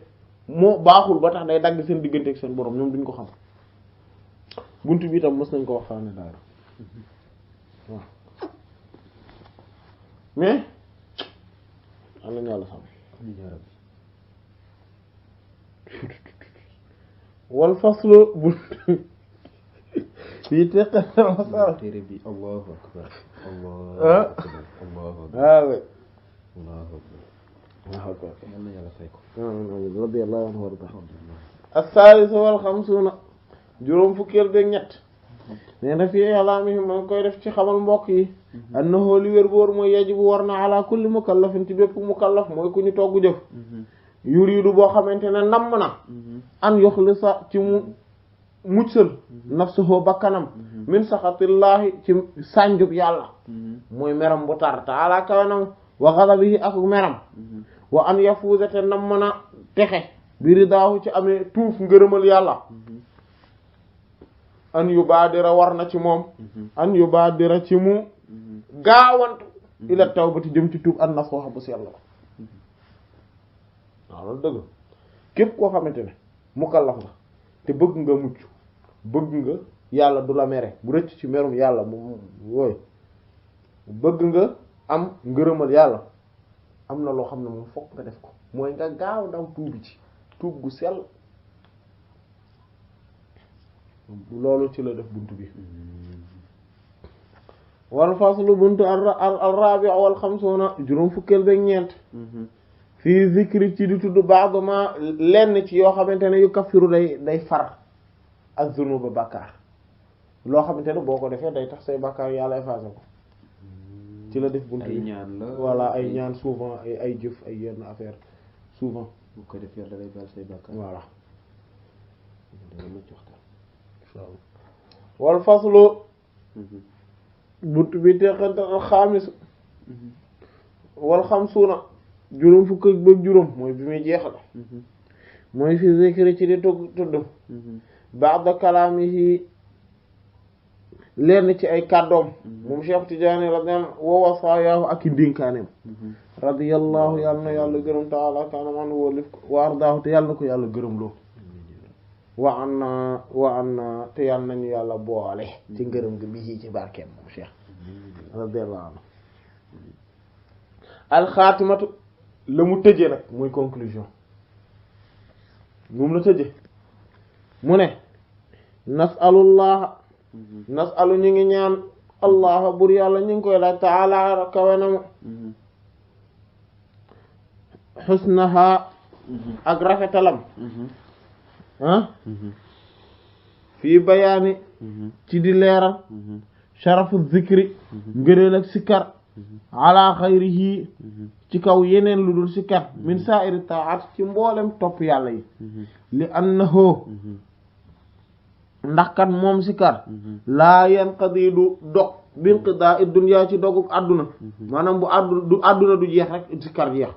moo baaxul ba tax day dagg seen diggante ak seen borom ñoom duñ ko xam buntu bi itam mës nañ ko waxtaane daal waaw mais am nañu yàlla xam wal faslu buntu fii teqal téere bi allahu akbar ah waaw Allahu akbar yàlla yàlla fay ko radiyallahu anhu warda as-salis wal khamsuna juróom fukkeel beeg ñett nee na fii i'laamihim ma ngi koy def ci xamal mbokk yi annahu li wér boor mooy yajibu war na ala kulli mukallafin ci bépp mukallaf mooy ku ñu togg jëf yuridu boo xamante ne namm na an yuxlisa ci mu muccal nafsuhu bakkanam min saxatillaahi ci sànjub yàlla mooy meram bu tar taala kawanam wa ghadabihi ak meram wa an yafuuza te namm na texe bi ridaahu ci amee tuuf ngërëmal yàlla an yubaadira war na ci moom an yubaadira ci mu gaawantu ila tawbati jëm ci tuub an nasuha bu sell ko waaw loolu dëgg képp koo xamante ne mukallaf nga te bëgg nga mucc bëgg nga yàlla du la mere bu rëcc ci merum yàlla mu wooyu bëgg nga am ngërëmal yàlla am na loo xam ne moom fokk nga def ko mooy nga gaaw daw tuubi ci tuub gu sell loolu ci la def buntu bi wal faslu buntu al-rabi' wal khamsuna juróom fukkeel beeg ñeent fii zikri ci di tudd ba'd ma lenn ci yoo xamante ne yu kaffiru day far az-zunuba bàkkaar loo xamante ne boo ko defee day tax say bàkkaar yàlla effacé ko ci la def buntu bi ñaan la voilà ay ñaan souvent ay jëf ay yenn affaire souvent bu ko def yàlla day baal say bàkkaar voilà wal faslu buntu bi teqante al xaamis wal xamsuuna juróom fukk ak bëgg juróom mooy bi muy jeexal mooy fi zikri ci di tudd ba'da kalaamihi lenn ci ay kàddoom moom Cheikh Tidiane radiyallahu wa wasaayaahu ak i ndénkaaneem radiyallahu yàlla na yàlla gërëm ta'ala kaana man wóolif wa ardaahu te yàlla na ko yàlla gërëm loo wa anna te yàlla nañu yàlla boole ci ngërëm gi bi ci barkeem moom Cheikh radiyallahu anhu alxaatimatu la mu tëjee nag mooy conclusion moom la tëje mu ne nasalullah nasalu ñu ngi ñaan allah bur yàlla ñu ngi koy laaj taala kawenam xusnaha ak rafetalam fii bayaani ci di leeral sharafu zikri ngëneel ak sikkar ala xayrihi ci kaw yeneen lu dul sikkar min sa'iri ta'at ci mboolem topp yàlla yi li annahu ndax kat moom sikkar laa yanqadi du dog binqidaa dunya ci doguk àdduna maanaam bu àdduna du jeex rek sikkar jeex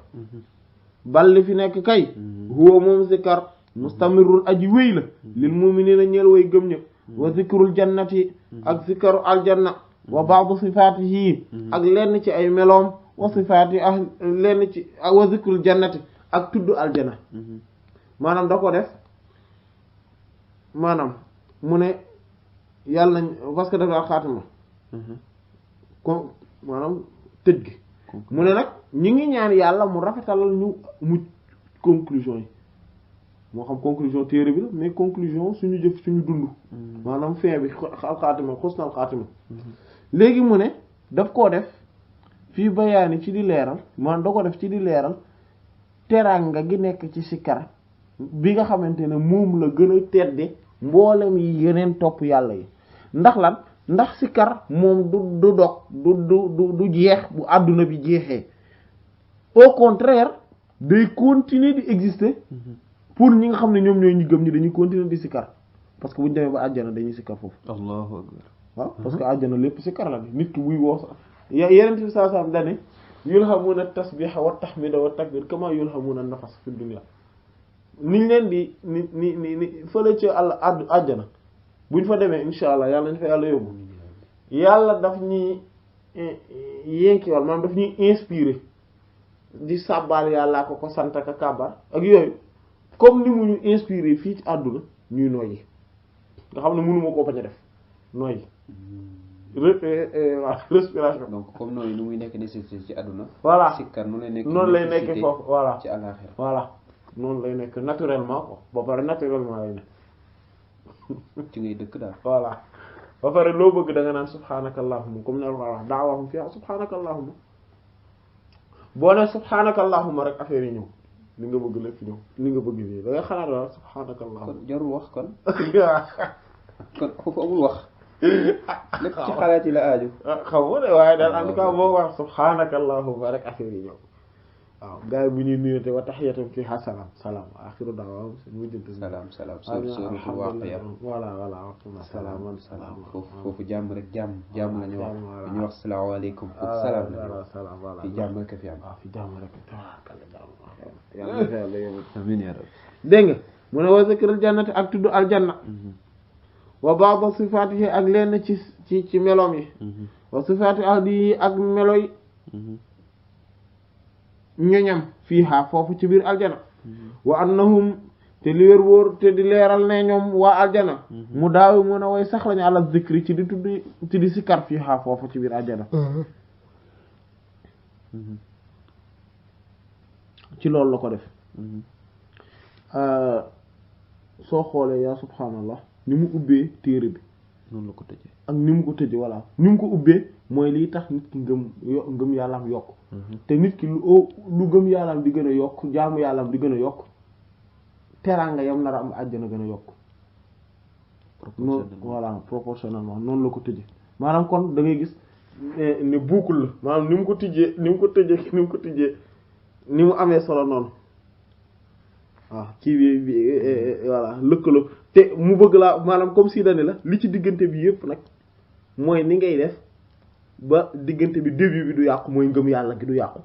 bal li fi nekk kay huwa moom sikkar mustamirul aji wéy la lil mu'minina ñeel way gëm ñëpp wa zikrul jannati ak zikru aljanna wa ba'du sifaatihi ak lenn ci ay meloom wa sifaati ak lenn ci wa zikrul jannati ak tudd aljanna maanaam da ko def maanaam mu ne yàlla nañ parce que dafa xaatima ko maanaam tëj gi mu ne nag ñi ngi ñaan yàlla mu rafetalal ñu mu conclusion yi moo xam conclusion téere bi la mais conclusion suñu jëf suñu dund maanaam fin bi xaatima xusnal xaatima léegi mu ne daf koo def fii bayaani ci di leeral maanaam da ko def ci di leeral teraanga gi nekk ci sikkar bi nga xamante ne moom la gën a tedde mboolem yi yeneen topp yàlla yi ndax lan ndax sikkar moom du dog du jeex bu àdduna bi jeexee au contraire day continuer di exister pour ñi nga xam ne ñoom ñooy ñu gëm ñi dañuy continuer di sikkar parce que bu ñu demee ba àjjana dañuy sikkar foofu allahu akbar waaw parce que àjjana lépp sikkar la bi nit ki buy woo sax yeneen bi saa saa dane yulhamuna tasbiha wa tahmida wa takbir kama yulhamuna nafas fi dunya niñ leen di ni fële ci àjjana buñ fa demee insha allah yàlla nañ fa yàlla yóbbu yàlla daf ñuy yénkiwal maanaam daf ñuy inspiré di sàbbaal yàllaa ko sant ak kàbbar ak yooyu comme ni mu ñu inspiré fii ci àdduna ñuy noyyi nga xam ne mënuma koo bañ a def noyyi respiration donc comme nooyu nu muy nekk nécessité ci àdduna voilà sikkar noonu lay nekk foofu voilà ci àllaxira voilà noonu lay nekk naturellement ko ba pare naturellement lay nekk ci ngay dëkk daal voilà ba pare loo bëgg da nga naan subhanaka allahumma comme ne wax daawahum fiha subhanaka allahumma boo ne subhanaka allahumma rek affaire yi ñëw li nga bëgg lépp ñëw li nga bëgg nii da nga xalaat wala subhanaka allahumma kon jarul wax kon kon foofu amul wax lépp ci xalaat yi la aaju xaw ma de waaye daal en tout cas boo wax subhanaka allahumma rek affaire yi ñëw waaw gars yi bu ñuy nuyante wa tahiyatum fiha salaam salaam axiru da'waahum salaam suuratul waaqiya voilà salaam foofu jàmm rek jàmm la ñu wax ñu wax salaamaaleykum foofu salaam la salaam voilà fi jàmm rek fi am fi jàmm rek yàlla amiin yaa rabbi dégg nga mu ne wa zikrul jannati ak tudd aljanna wa ba'd sifaatihi ak lenn ci meloom yi wa sifaati ahli ak melo yi ñoñam fiiha foofu ci biir aljana wa annahum te li wér wóor te di leeral ne ñoom waa aljana mu daawi mun a way sax lañu ala zikri ci di tudd ci di sikkar fiiha foofu ci biir aljana ci loolu la ko def soo xoolee yaa subhaanallah ni mu ubbee téere bi noonu la ko tëjee ak ni mu ko tëjee voilà ni mu ko ubbee mooy liy tax nit ki ngëm yàllaam yokk te nit ki lu gëm yàllaam di gën a yokk jaamu yàllaam di gën a yokk teraanga yam nar a am àjjana gën a yokk noonu voilà proportionnellement noonu la ko tëjee maanaam kon da ngay gis ne buukul la maanaam ni mu ko tijjee ni mu amee solo noonu waaw kii bi voilà lëkkaloo te mu bëgg laa maanaam comme si dane la li ci diggante bi yëpp nag mooy ni ngay def ba diggante bi début bi du yàqu mooy ngëm yàlla gi du yàqu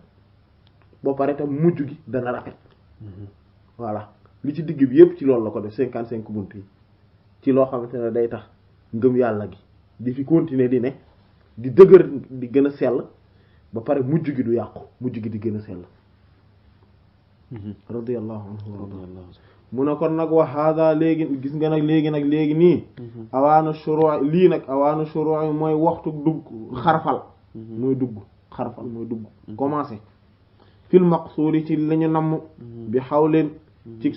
ba pare tam mujj gi dana rafet voilà li ci digg bi yëpp ci loolu la ko def 55 bunt yi ci loo xamante ne day tax ngëm yàlla gi di fi continuer di ne di dëgër di gën a sell ba pare mujj gi du yàqu mujj gi di gën a sell radiyallahu anhu mu ne kon nag wa hada léegi gis nga nag léegi nii awaanu shuru' lii nag awaanu shuru' mooy waxtu dugg xarfal mooy dugg xarfal mooy dugg commencé fil maqsuudi ci lañu namm bi xawleen ci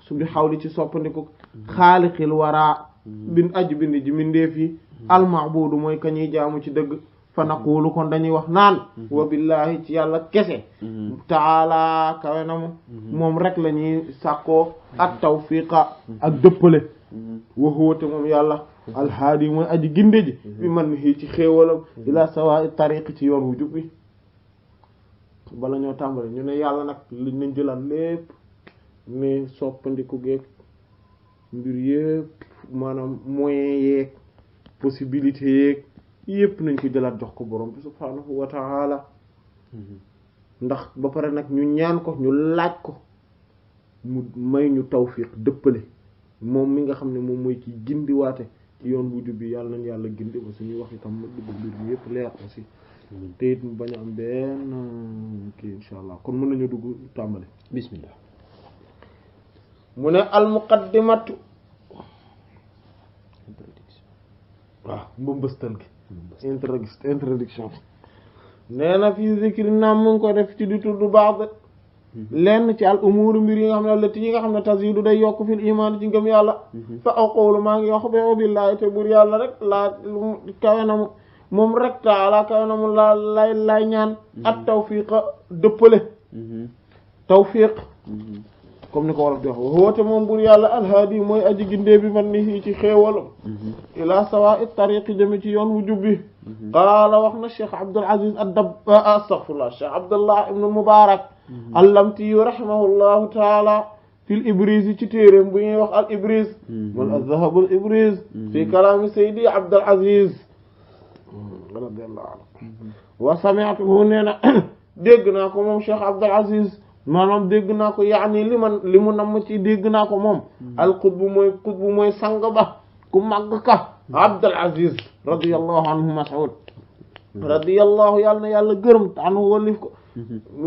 su bi xawli ci soppandiku xaaliqil waraa bin aju bind ji mindeef yi almaabudu mooy ka ñuy jaamu ci dëgg fa naqulu kon dañuy wax naan wa billahi ci yàlla kese taala kawe na mu moom rek la ñuy sàkkoo at tawfiqa ak dëppale wa huwa te moom yàlla alhaadi mooy aji ginde ji bi man xii ci xéewalam ila sawa tariqi ci yoon wu jub bi bala ñoo tàmbale ñu ne yàlla nag liñ nañ jëlaat lépp mais soppandiku geeg mbir yëpp maanaam moyen yeeg possibilité yeeg yëpp nañ ko jëlaat jox ko borom bi subhaanahu wa ta'ala ndax ba pare nag ñu ñaan ko ñu laaj ko mu may ñu tawfiq dëppale moom mi nga xam ne moom mooy ki gindiwaate ci yoon bu jub bi yàlla nañ yàlla gindi ba suñuy wax itam ma dugg mbir mi yëpp leer aussi te it mu bañ a am benn kii insha allah kon mën nañu dugg tàmbali bismillah mu ne al muqaddimatu waaw mbëmbëstal gi introduction nee na fii zikri naam mu ngi ko def ci di tudd baax lenn ci al umuru mbir yi nga xam ne allati yi nga xam ne tazidu day yokk fil iman ci ngëm yàlla fa aqulu maa ngi wax ba billahi te bur yàlla rek laa kawe na mu moom rek taala kawe na mu la lay ñaan at tawfiqa dëppale tawfiq comme ni ko wolof di wax woote moom bur yàlla alhaadi mooy aji gindee bi man ni ci xéewalam ila sawa'i tariqi jëme ci yoon wu jubbi qaala wax na cheikh Abdul Aziz astaghfirullah cheikh Abdullah ibn Mubarak allamti rahimahullahu taala fil ibriz ci téeréem bu ñuy wax al ibriz man az-zahab al ibriz fi kalaami sayyidi Abdul Aziz radiyallahu anhu wa sami'tuhu nee na dégg naa ko moom cheikh Abdul Aziz maanaam dégg naa ko yaani li mu namm ci dégg naa ko moom al qutbu mooy sang ba ku màgg ka Abdul Aziz radiyallahu anhu Mas'ud radiyallahu yàlla na yàlla gërëm anhu walif ko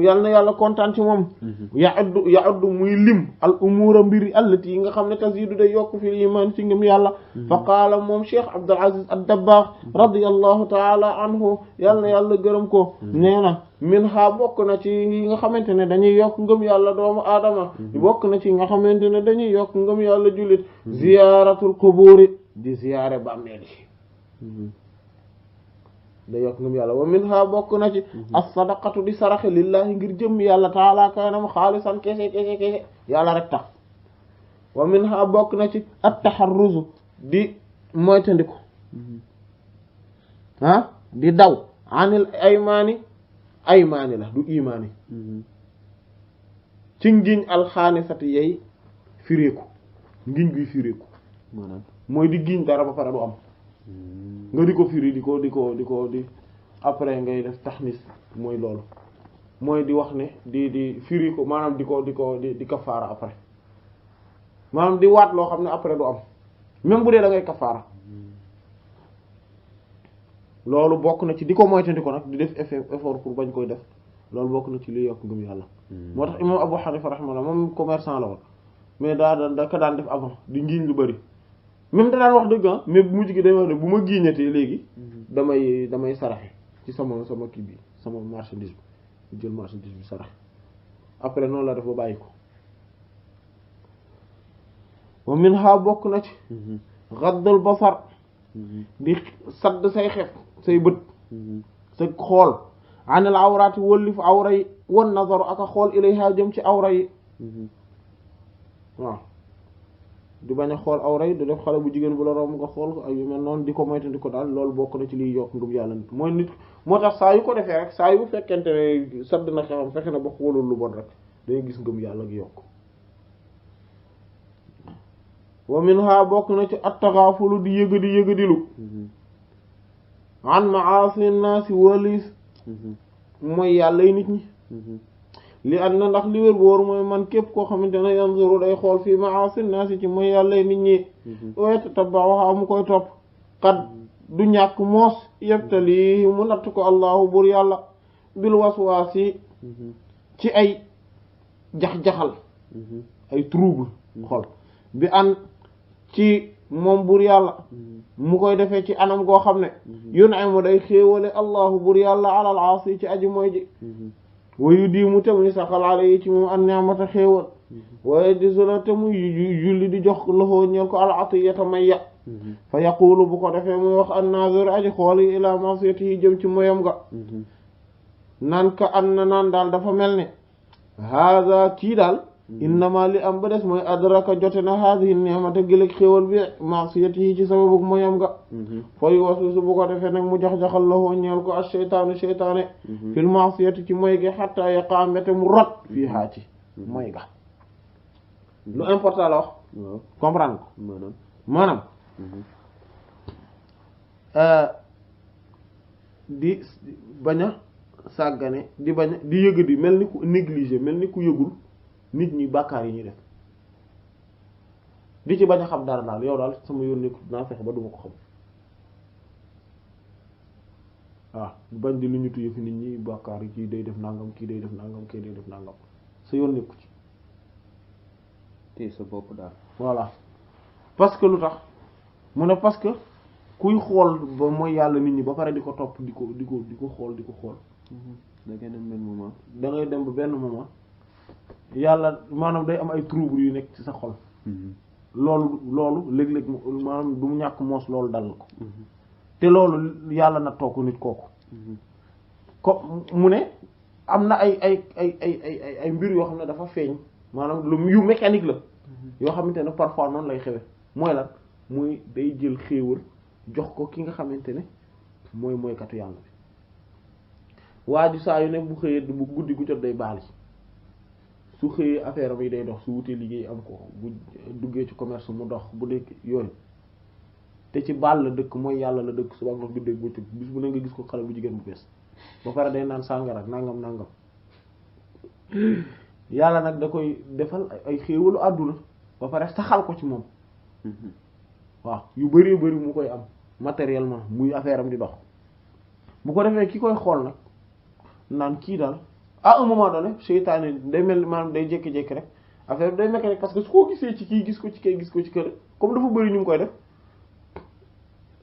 yàlla na yàlla kontaan ci moom yaaddu muy lim al umura mbiri allati yi nga xam ne tazidu day yokk fi iman ci ngëm yàlla fa qaala moom Cheikh Abdul Aziz ad-Dabbagh radiyallahu ta'ala anhu yàlla na yàlla gërëm ko nee na min ha bokk na ci yi nga xamante ne dañuy yokk ngëm yàlla doomu aadama bokk na ci nga xamante ne dañuy yokk ngëm yàlla jullit ziyaratul quburi di ziyaare bàmmeel yi da yokk ngëm yàlla wa minha bokk na ci as-sadaqatu di saraxe lillahi ngir jëm yàlla taala kanam xaalisan kese yàlla rek tax wa minha bokk na ci at-taharruzu di moytandiku di daw anil aymaani la du imaani ci ngiñ alxaanisati yay fireeku ngiñ guy fireeku maanaam mooy di giñ dara ba pare du am nga di ko firi di après ngay def taxnis mooy loolu mooy di wax ne di firi ko maanaam di kafaara après maanaam di waat loo xam ne après du am même bu dee da ngay kafaara loolu bokk na ci di ko moytandi ko nag di def effort pour bañ koy def loolu bokk na ci liy yokk ngëm yàlla moo tax imam Abu Hanifa rahimahullah moom commerçant la woon mais da ko daan def avant di ngiñ lu bari même da daan wax dëgg mais mujj gi day wax ne bu ma giiñatee léegi damay saraxe ci sama kii bi sama marchandise bi jël marchandise bi saraxe après noonu la def ba bàyyi ko wa minha bokk na ci ghaddul basar di sadd say xef say bët sa xool anil awraati wëllif awra yi wan nazaru ak a xool ilayha jëm ci awra yi waaw di bañ a xool awra yi du def xale bu jigéen bu la romb nga xool ko ak yu mel noonu di ko moytandi ko daal loolu bokk na ci liy yokk ngëm yàlla nit mooy nit moo tax saa yu ko defee rek saa yu fekkente ne sadd na xewam fexe na ba xoolul lu bon rek day gis ngëm yàlla gi yokk wa minha bokk na ci at-taghafulu di yëgadilu an ma'asi naasi walis mooy yàlla yi nit ñi li an na ndax li wér boor mooy man képp koo xamante ne yanzuru day xool fii ma'asi naasi ci mooy yàlla yi nit ñi wayta tabawaxa mu koy topp kat du ñàkk moos yebtali mu natt ko allahu bur yàlla bil waswaasi ci ay jax-jaxal ay trouble xol bi an ci moom bur yàlla mu koy defee ci anam goo xam ne yun'imu day xéewale allahu bur yàlla alal aasi ci aji mooy ji wayu di mu te muy saxal ala yi ci moom an ni'mata xéewal waaye gisula te muy julli di jox loxo ñeel ko al atiyata may ya fa yaqulu bu ko defee muy wax an-nazir aji xool yi ila ma'siyatihi jëm ci moyam ga naan ka an na naan daal dafa mel ne hada kii daal innama li am ba des mooy adraka jote na hadihi ni'mata gilég xéwal bi ma'siyatihi ci sababu moyam ga fay waswisu bu ko defee nag mu jax-jaxal loxo ñeel ko ash-shaytaanu shaytaane fil ma'siyati ci moy gi hatta yaqa mbete mu rot fii haa ci moy ga lu important la wax comprendre ko maanaam di bañ a sàggane di bañ a di yëg di mel ni ku négligé mel ni ku yëgul nit ñi bàkkaar yi ñuy def di ci bañ a xam dara daal yow daal sama yónni ko naa fexe ba duma ko xam waaw bañ di lu ñu tuyee fi nit ñi bàkkaar yi kii day def nangam kii day def nangam kii day def nangam sa yónni ko ci te sa bopp daal voilà parce que lu tax mu ne parce que kuy xool ba mooy yàlla nit ñi ba pare di ko topp di ko xool da ngay dem benn moment da ngay dem ba benn moment yàlla maanaam day am ay trouble yu nekk ci sa xol loolu léeg-léeg maanaam du mu ñàkk moos loolu dal ko te loolu yàlla na toog nit kooku ko mu ne am na ay mbir yoo xam ne dafa feeñ maanaam lu yu mécanique la yoo xamante ne parfois noonu lay xewe mooy lan muy day jël xéewal jox ko ki nga xamante ne mooy katu yàlla bi waa ji saa yu ne bu xëyee bu guddi gu jot day baali su xëyee affaire am yi day dox su wutee liggéey am ko bu duggee ci commerce mu dox bu dee yooyu te ci baal la dëkk mooy yàlla la dëkk suba nga guddee bu bis bu ne nga gis ko xale bu jigéen bu bees ba pare day naan sàngara ak nangam yàlla nag da koy defal ay xéewalu àdduna ba pare saxal ko ci moom waaw yu bari mu koy am matériellement muy affaire am di dox bu ko defee ki koy xool nag naan kii daal à un moment donné seytaane day mel maanaam day jékki-jékki rek affaire bi day nekk rek parce que su ko gisee ci kii gis ko ci kay gis ko ci kër comme dafa bari ñu ngi koy def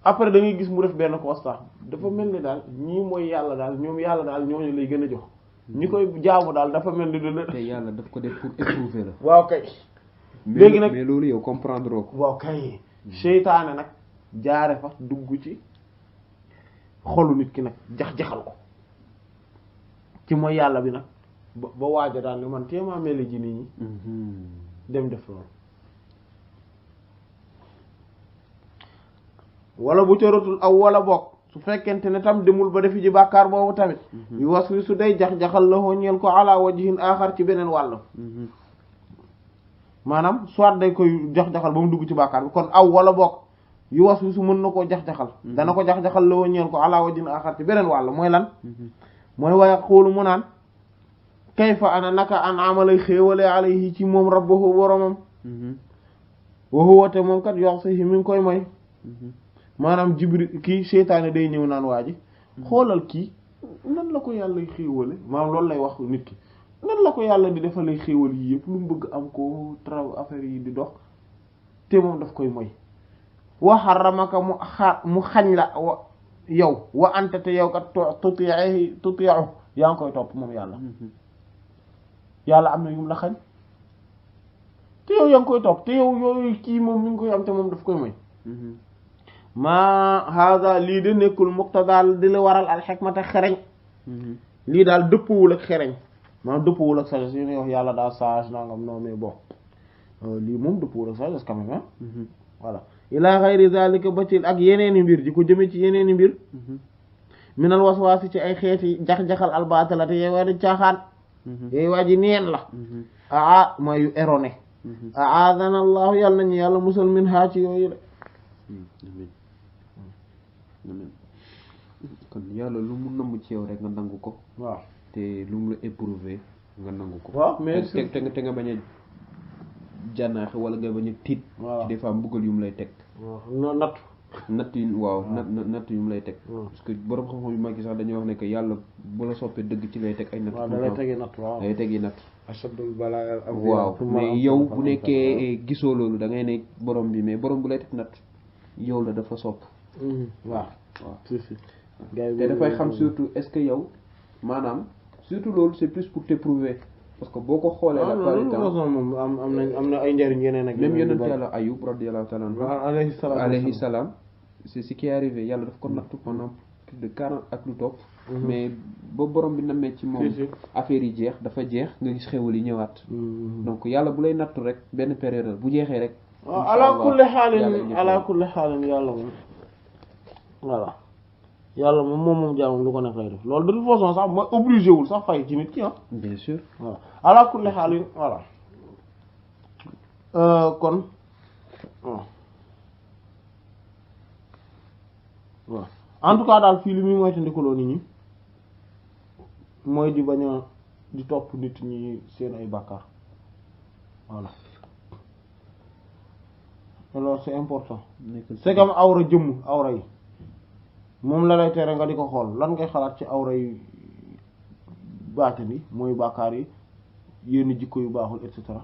après da ngay gis mu def benn constat dafa mel ni daal ñii mooy yàlla daal ñoom yàlla daal ñooñu lay gën a jox ñi koy jaamu daal dafa mel ni dina te yàlla daf ko def pour éprouver la waaw kay léegi nag mais loolu yow comprendre ko waaw kay seytaane nag jaare fa dugg ci xolu nit ki nag jax-jaxal ko ci mooy yàlla bi nag ba waaja daal ne man téemaa meli ji nit ñi dem def loolu wala bu corotul aw wala bokk su fekkente ne tam demul ba defi ji bàkkaar boobu tamit yu was wi su day jax-jaxal la ñeel ko ala wajhin axar ci beneen wàll maanaam soit day koy jax-jaxal ba mu dugg ci bàkkaar bi kon aw wala bokk yu was wi su mën na koo jax-jaxal dana ko jax-jaxal la ñeel ko ala wajhin axar ci beneen wàll mooy lan mooy waaye xoolu mu naan kayfa ana naka an amalay xéewale alayhi ci moom rabbahu boromam wa huwa te moom kat yox sahi mi ngi koy mooy maanaam jibril kii seytaane day ñëw naan waa ji xoolal kii nan la ko yàlla xéewale maanaam loolu lay wax nit ki nan la ko yàlla di defalay xéewal yi yëpp lu mu bëgg am ko affaire yi di dox te moom daf koy moy wa harramaka mu xañ la yow wa anta te yow kat tuti'u yaa ngi koy topp moom yàlla am na yum la xañ te yow yaa ngi koy topp te yow yooyu kii moom mi ngi koy am te moom daf koy moy maa hada lii de nekkul muqtadaal di la waral al hikmata xereñ lii daal dëppwul ak xereñ maanaam dëppwul ak sagesse yi ne wax yàlla daal sage nangam non mais bon lii moom dëppwul ak sagesse quand même voilà ila ghayri zalika ba ci ak yeneeni mbir di ko jëme ci yeneeni mbir minal waswaasi ci ay xeeti jax-jaxal albatala te yooy waa di caaxaan yooyu waa ji neen la mooy yu erroné aadana allahu yàlla nañu yàlla musal min haa ci yooyu la kon yàlla lu mu namm ci yow rek nga nangu ko waaw te lu mu la éprouvé nga nangu ko waaw mais te nga bañ a jànnaaxe wala nga bañ a tiit ci des fois mbugal yu mu lay teg waaw natt yu waaw natt yu mu lay teg parce que borom xam-xam yu mag yi sax dañuy wax ne que yàlla bu la soppee dëgg ci lay teg ay natt da lay tegi natt waaw da lay tegi natt ashadul balaa waaw mais yow bu nekkee gisoo loolu da ngay ne borom bi mais borom bu lay teg natt yow la dafa sopp waaw te dafay xam surtout est-ce que yow maanaam surtout loolu c'est plus pour t'éprouver parce que boo ko xoolee la plupart du temps moom am na ay njariñ yeneen ak même yonent Yàlla Ayub radiyallahu ta'ala anhu alayhi salaam c'est ce qui est arrivé yàlla daf ko nattu pendant plus de 40 ak lu topp mais ba borom bi namee ci moom affaire yi jeex dafa jeex nga gis xéwal yi ñëwaat donc yàlla bu lay nattu rek benn période bu jeexee rek ala kulli xaalin yàlla moom voilà yàlla moom jaamam lu ko nekk lay def loolu de toute façon sax mooy obligé wul sax fay ci nit ki bien sûr voilà ala kulli xaalin voilà kon waaw en tout cas daal fii li muy moytandikuloo nit ñi mooy di bañ a di topp nit ñi seen ay bàkkaar voilà alors c'est important c'est comme awra jëmm awra yi moom la lay tere nga di ko xool lan ngay xalaat ci awra yi baatin yi mooy bàkkaar yi yenn jikko yu baaxul et cetera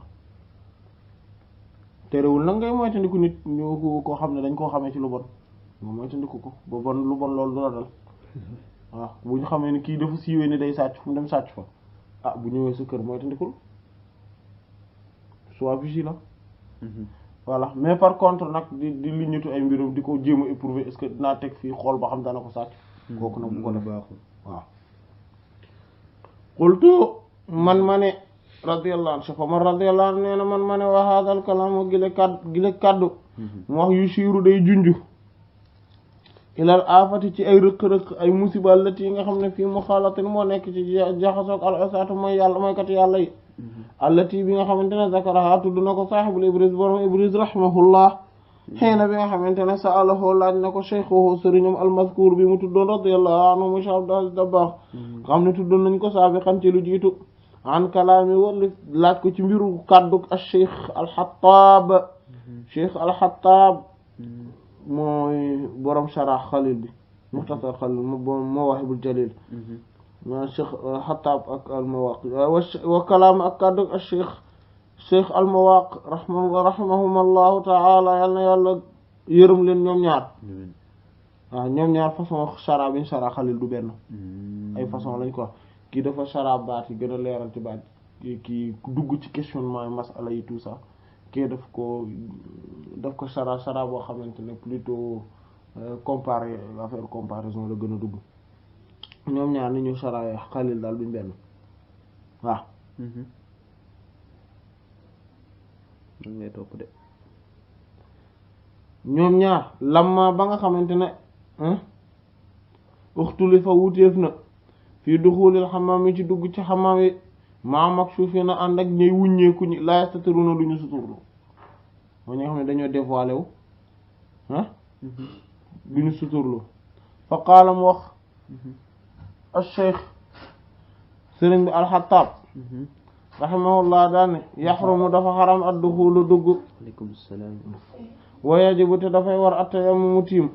terewul nag ngay moytandiku nit ñu koo xam ne dañ koo xamee ci lu bon nga moytandiku ko ba bon lu bon loolu du la dal waaw bu ñu xamee ni kii dafa siiwee ni day sàcc fu mu dem sàcc fa ah bu ñëwee sa kër moytandikul sois vigilant voilà mais par contre nag di liñatu ay mbirum di ko jéem a éprouver est-ce que dinaa teg fii xool ba xam dana ko sàcc kooku nag bu ko def baaxul waaw qultu man ma ne radiyallahu anhu Cheikh Omar radiyallahu anhu nee na man ma ne wa hadal kalaam gile kaddu mu wax yu siiru day junju ilal aafati ci ay rëq-rëq ay musiba lati yi nga xam ne fii muxaalatin moo nekk ci jaxasoog al usaatu mooy yàlla mooy kat yàlla yi allati bi nga xamante ne zakaraha tudd na ko saaxibul ibris borom ibris rahimahullah xëy na bi nga xamante ne sa'alahu laaj na ko cheikhuhu sëriñam almazkur bi mu tuddoon radiyallahu anhu mu Cheikh Abdul Aziz Dabakh xam ne tuddoon nañ ko saabiqan ci lu jiitu an kalaami wala laaj ko ci mbiru kàddu al cheikh alxataab cheikh alxataab mooy borom sharah xalil bi muxtasar xalil mawaahibul jalil ma cheikh xataab ak almawaqi wa kalaam ak kàddu ak cheikh almawaq rahimahumullahu taala yal na yàlla yërëm leen ñoom ñaar waaw ñoom ñaar façon shara biñ shara xalil du benn ay façon lañ ko kii dafa shara baat yi gën a leeral ci baat kii dugg ci questionnement masala yi tout ça kii daf ko shara boo xamante ne plutôt comparé affaire comparaison la gën a dugg ñoom ñaar ni ñu shara xalil daal duñ benn waaw ngay topp de ñoom ñaar lamma ba nga xamante ne uxtuli fa wuteef na fii duxulil xamaam yi ci dugg ci xamaam yi maam ak suufi na ànd ak ñuy wuññeeku ñi la yastatiruna duñu suturlu moo ñi nga xam ne dañoo dévoilé wu duñu suturlu fa qaala mu wax al-Cheikh sëriñ bi al-Xattaab rahimahullah daane yaxrumu dafa xaram ad-duxulu dugg aleykum salaam wa yajibu te dafay war at-tayammumu tiim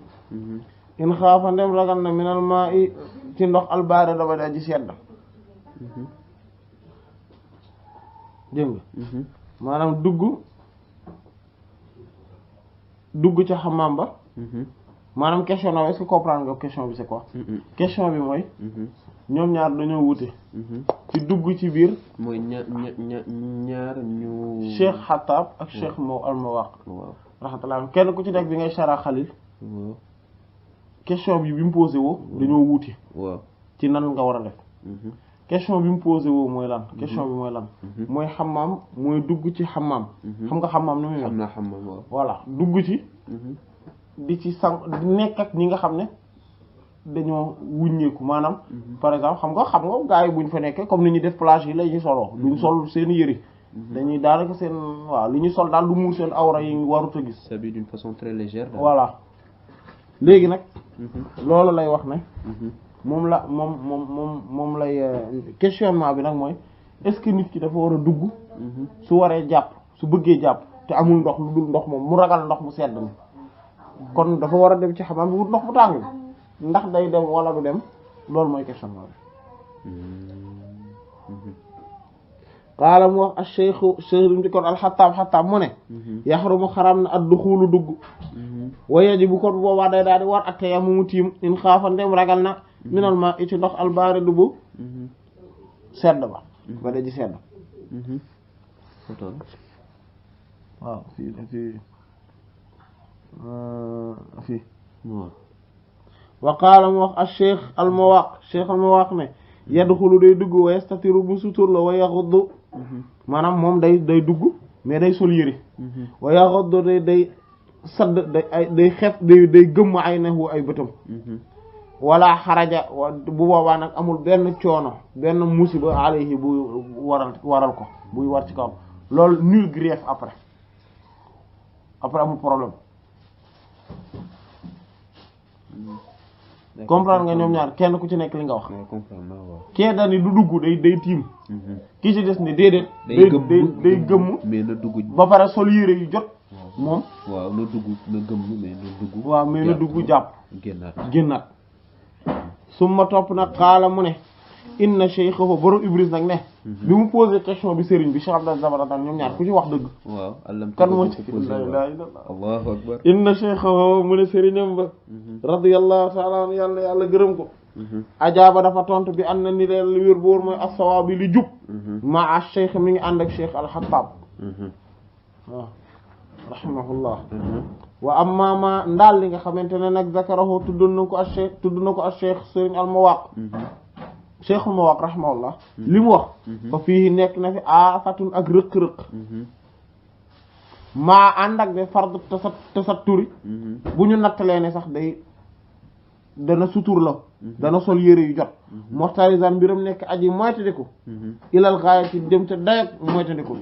in xaafa ndem ragal na minal maa'i ci ndox albaare daba da ji sedd dégg nga maanaam dugg ca xamaam ba maanaam question na est-ce que comprendre nga question bi c'est quoi question bi mooy ñoom ñaar dañoo wute ci dugg ci biir mooy ñaar ñu Cheikh Xattaab ak Cheikh al-Mawaq rahmatullah kenn ku ci nekk bi ngay shara xalil question bi mu posé woo dañoo wuute ci nan nga war a def question bi mu posé woo mooy lan question bi mooy lan mooy xamaam mooy dugg ci xamaam xam nga xamaam ni muy xam naa xamaam waaw voilà dugg ci di ci sang di nekk ak ñi nga xam ne dañoo wuññeeku maanaam par exemple xam nga gars yi buñ fa nekkee comme ni ñuy def plage yi la ñuy soloo duñ sol seen yëri dañuy daanaka seen waaw li ñu sol daal du muur seen awra yi warut a gis s'habille d'une façon très légère voilà léegi nag loolu lay wax ne moom lay questionnement bi nag mooy est-ce que nit ki dafa war a dugg su waree jàpp su bëggee jàpp te amul ndox lu dul ndox moom mu ragal ndox mu sedd mi kon dafa war a dem ci xamaam bi wut ndox mu tàng ndax day dem wala du dem loolu mooy questionnement bi qaala mu wax al-Cheikh sëriñ bi kon al-Xattaab mu ne yaxrumu xaram na ad-duxuulu dugg wa yajibu kon boobaa day daal di war ak tayammumu tiim in xaafa ndem ragal na minal maa ci ndox al-baaridu bu sedd ba da ji sedd waaw fii wa qaala mu wax al-Cheikh al-Mawaq ne yadxulu day dugg wa yastatiru bu sutur la wa yaxuddu maanaam moom day dugg mais day sol yëre wa yaxuddu day sadd day xef day gëmm ay nahu ay bëtam wala xaraja bu boobaa nag amul benn coono benn musiba alayhi bu waral ko buy war ci kaw loolu nul grief après amul problème comprendre nga ñoom ñaar kenn ku ci nekk li nga wax kee dani du dugg day tiim ki ci des ne déedéet day gëmm mais na dugg ba pare sol yére yu jot moom waaw na dugg na gëmm mais na dugg waaw mais na dugg jàpp génnaat summa topp nag xaala mu ne inna shaykhahu borom Ibris nag ne bi mu posé question bi sëriñ bi Cheikh Abdel Zabaratan ñoom ñaar ku ci wax dëgg waaw kan moo ci la ilaha illallah allahu akbar inna shaykhahu mu ne sëriñam ba radiyallahu ta'ala anhu yàlla gërëm ko ajaaba dafa tontu bi an na ni leen li wér boor mooy as-sawaab bi li jub maa shaykh mi ngi ànd ak Cheikh al-Khattab waaw rahimahullah wa amma ma ndaal li nga xamante ne nag zakarahu tudd na ko al-Cheikh sëriñ al-Mawaq Cheikh al-Mawaq rahimahullah li mu wax fa fii nekk na fi aafatun ak rëq-rëq maa ànd ak de fardu tasatturi bu ñu nattalee ne sax dana sutur la dana sol yére yu jot moxtarisaan mbiram nekk aji moytandiku ilal gaayati dem te dayak moytandiku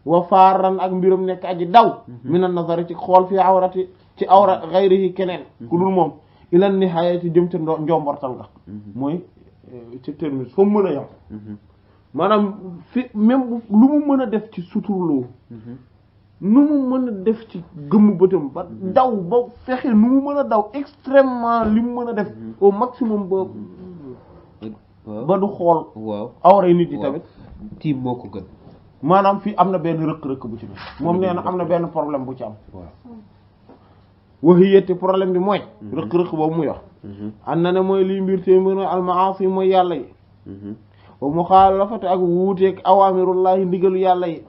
wa faaran ak mbiram nekk aji daw minan nazari ci xool fi awrati ci awra ghayrihi keneen ku dul moom ilan nihaaya ci jëm ca njombortal nga mooy ci terminus fa mu mën a yam maanaam fi même lu mu mën a def ci suturloo nu mu mën a def ci gëmmu bëtam ba daw ba fexe nu mu mën a daw extrêmement li mu mën a def au maximum ba du xool awra nit yi tamit tiim moo ko gën maanaam fii am na benn rëq-rëq bu ci ne moom nee na am na benn problème bu ci am waxiyette problème bi mooy rëq-rëq boobu muy wax am na ne mooy liy mbir te mbir al-ma'asi mooy yàlla yi wa muxaalafati ak wuuteeg awaamirullahi ndigalu yàlla yi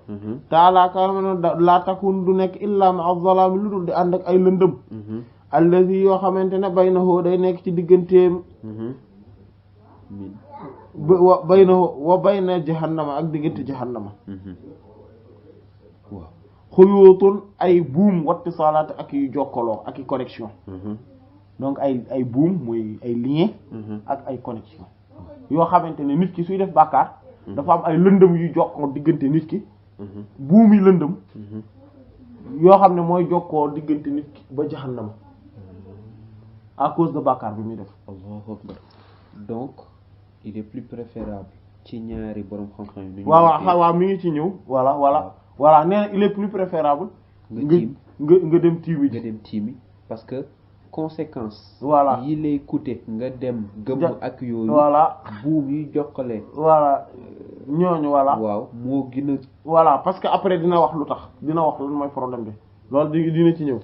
taala kaamano laa takun du nekk illa ma'a zalaami lu dul di ànd ak ay lëndëm allazi yoo xamante ne baynahu day nekk ci digganteem wa bayna jahannama ak diggante jahannama waaw xuyuutun ay buum wattisaalaat ak yu jokkaloo ak i connexion donc ay buum mooy ay lien ak ay connexion yoo xamante ne nit ki suy def bàkkaar dafa am ay lëndëm yu jokkoo diggante nit ki buum yi lëndëm yoo xam ne mooy jokkoo diggante nit ki ba jahannama à cause de bàkkaar bi muy def. Allahu akbar. Donc il est plus préférable ci ñaari borom xam-xam yi. waaw mi ngi ci ñëw. voilà nee na il est plus préférable. nga dem tiimi ji. nga dem tiimi parce que conséquence. voilà yi lay coûter nga dem. gëmm ak yooyu. voilà buum yi jokkale. voilà ñooñu voilà. waaw moo gën a. voilà parce que après dina wax lu tax dina wax lan mooy problème bi loolu dina ci ñëw.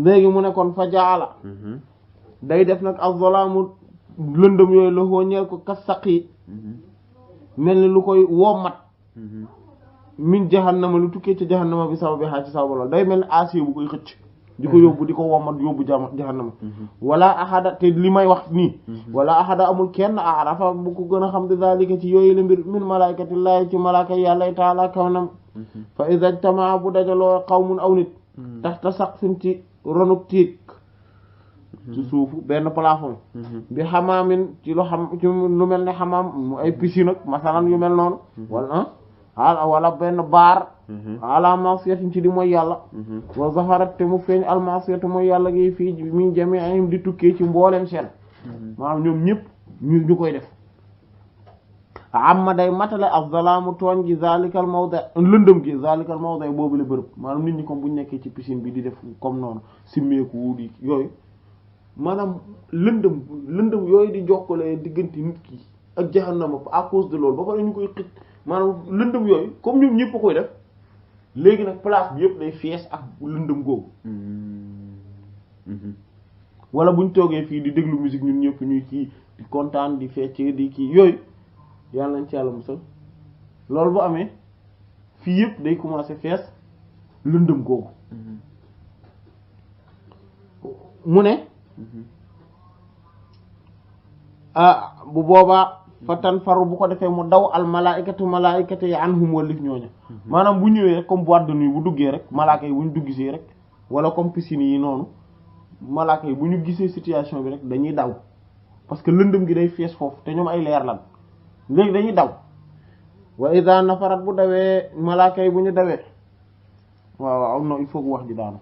léegi mu ne kon fa jaala. day def nag az-zalaamu lëndëm yooyu la foo ñeel ko kasaqi mel ni lu koy wommat min jahannama lu tukkee ci jahannama bi sababi xaa ci sababu loolu day mel ni acier bu koy xëcc di ko yóbbu di ko wommat yóbbu jahannama wala ahada te li may wax nii wala ahada amul kenn arafa bu ko gën a xam di daalika ci yooyu la mbir min malaikatillahi ci malaaka yàlla taala kawnam fa iza ijtamaa bu dajaloo qawmun aw nit taxta saqfin ci ronuk tiig ci suufu benn plafond bi xamaamin ci lu xam ci lu mel ne xamaam ay piscine ak masalan yu mel noonu wala benn baar ala ma'siyatin ci di mooy yàlla wa zaharat te mu feeñ al ma'siyatu mooy yàlla gi fii min jami'ihim di tukkee ci mbooleem seen maanaam ñoom ñëpp ñu koy def amma day matale az-zalaamu tooñ gi zalikal mawda lëndëm gi zalikal mawda boobu la bërëb maanaam nit ñi comme bu ñu nekkee ci piscine bi di def comme noonu simmeeku di yooyu maanaam lëndëm yooyu di jokkale diggante nit ki ak jahannama à cause de loolu ba pare ñu koy xëcc maanaam lëndëm yooyu comme ñoom ñëpp a koy def léegi nag place bi yëpp day fees ak lëndëm googu wala buñ toogee fii di déglu musique ñun ñëpp ñuy kii di kontaan di fecc di kii yooyu yàlla nañ ci yàlla musal loolu bu amee fii yëpp day commencer fees lëndëm googu mu ne bu boobaa fa tan faru bu ko defee mu daw al malaikatu yi anhum walif ñooñu maanaam bu ñëwee rek comme boîte de nuit bu duggee rek malaaka yi bu ñu duggisee rek wala comme piscine yi noonu malaaka yi bu ñu gisee situation bi rek dañuy daw parce que lëndëm gi day fees foofu te ñoom ay leer lan léegi dañuy daw wa idha nafarat bu dawee malaaka yi bu ñu dawee waaw non il faut que wax ji daanu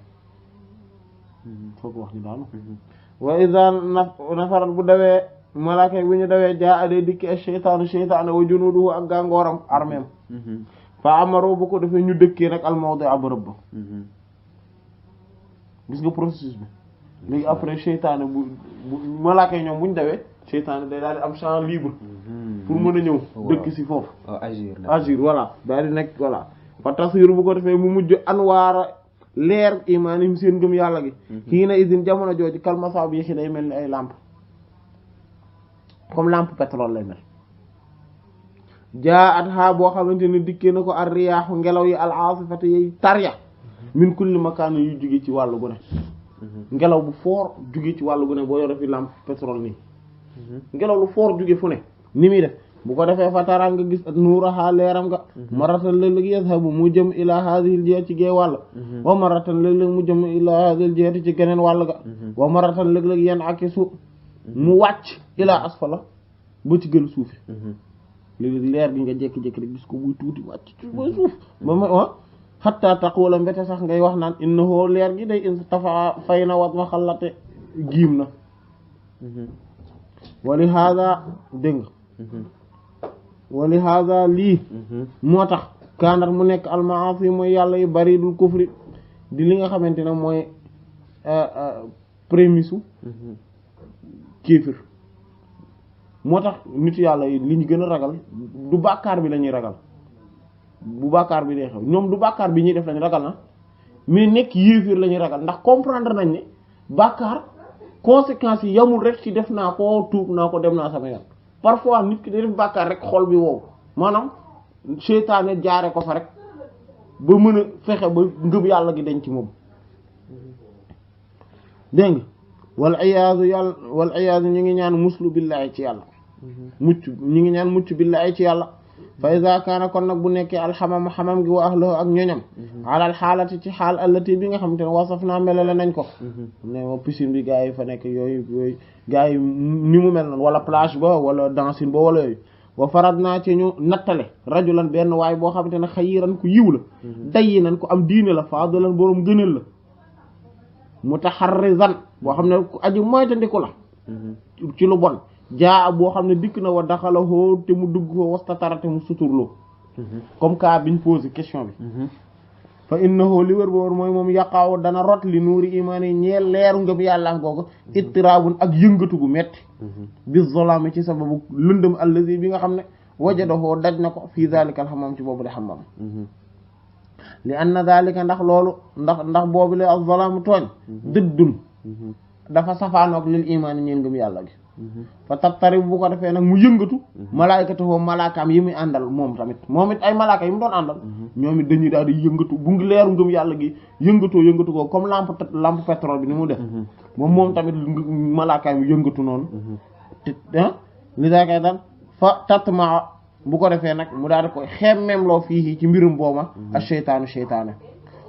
wa idha nafarat bu dawee malaaka yi bu ñu dawee jaa day dikki ash-shaytaanu shaytaanu wa junuuduhu ak gàngooram armeem fa amaru bu ko defee ñu dëkkee nag al-mawdi'a bërëb ba gis nga processus bi léegi après shaytaanu bu malaaka yi ñoom bu ñu dawee shaytaanu day daal di am champ libre pour mën a ñëw dëkk ci foofu agir voilà daal di nekk voilà fa tasiru bu ko defee mu mujj anwaara leer imaanim seen gëm yàlla gi xii na isin jamono jooju kalmasa bi yéexi day mel ni ay lampe comme lampe pétrole lay mel jaa at xaa boo xamante ne dikkee na ko ar riyaaxu ngelaw yi al aasifati yi tarya min kulli makaan yu jóge ci wàllu gu ne ngelaw bu fort jóge ci wàllu gu ne boo yore fi lampe pétrole nii ngelaw lu fort jóge fu ne ni muy def bu ko defee fa tara nga gis nuuraha leeram nga maratan léeg-léeg yazhabu mu jëm ila hadhihi jihati ci gee wàll wa maratan léeg-léeg mu jëm ila hadhihi jihati ci geneen wàll ga wa maratan léeg-léeg yan akisu mu wàcc ila asfala ba ci gën suufi léeg-léeg leer gi nga jékki-jékki rek gis ko buy tuuti wàcc ci ba suuf ba ma hatta taqula mbete sax ngay wax naan innahu leer gi day tafa fay na wat ma xalate giim na wali hada dégg wali hada lii moo tax kaanat mu nekk almaasi mooy yàlla yu bari dul kufri di li nga xamante ne mooy prémisse kéefir moo tax nitu yàlla yi li ñu gën a ragal du bàkkaar bi la ñuy ragal bu bàkkaar bi dee xew ñoom du bàkkaar bi ñuy def lañu ragal na mais nekk yéefir la ñuy ragal ndax comprendre nañ ne bàkkaar conséquences yi yamul rek ci def naa ko tuub naa ko dem naa sama yoon parfois nit ki day def bàkkaar rek xol bi wow maanaam seytaane jaare ko fa rek ba mën a fexe ba ngëm yàlla gi dañ ci moom dégg nga wal iyaazu ñu ngi ñaan muslu billahi ci yàlla mucc ñu ngi ñaan mucc billahi ci yàlla fa iza kaana kon nag bu nekkee alxamam xamam gi wa ahlahu ak ñoñam alal xaalati ci xaal allati bi nga xam te ne wasaf naa melale nañ ko ne ma piscine bi gaa yi fa nekk yooyu gaa yi ni mu mel noonu wala plage ba wala dancing ba wala yooyu wa farad naa ci ñu nattale rajulan benn waay boo xamante ne xayiran ku yiw la dayyi nañ ko am diine la faadalan boroom gënal la mutaharrizan boo xam ne ku aji moytandiku la ci lu bon jaa boo xam ne dikk na wa daxala hoo te mu dugg ko wastatara te mu suturloo comme cas biñ posé question bi fa innahu li wër boor mooy moom yaqaaw dana rot li nuuri imaani ñeel leeru ngëm yàlla googu ittirabun ak yëngatu gu metti bi zolami ci sababu lëndëm allazi bi nga xam ne wajadahoo daj na ko fii zalikal xamam ci boobu de xamam li anna zalika ndax loolu ndax boobu le ak zolamu tooñ dëddun dafa safaanook lil imaani ñeel ngëm yàlla gi fa tabtari bu ko defee nag mu yëngatu malaayikatu foofu malaakaam yi muy àndal moom tamit moom it ay malaaka yi mu doon àndal ñoom it dañuy daal di yëngatu bu ngi leeru ngëm yàlla gi yëngatu ko comme lampe pétrole bi ni mu def moom tamit malaakaam yi yëngatu noonu te li daa koy dal fa tatma bu ko defee nag mu daal di koy xemmem loo fii ci mbirum booma ak seytaane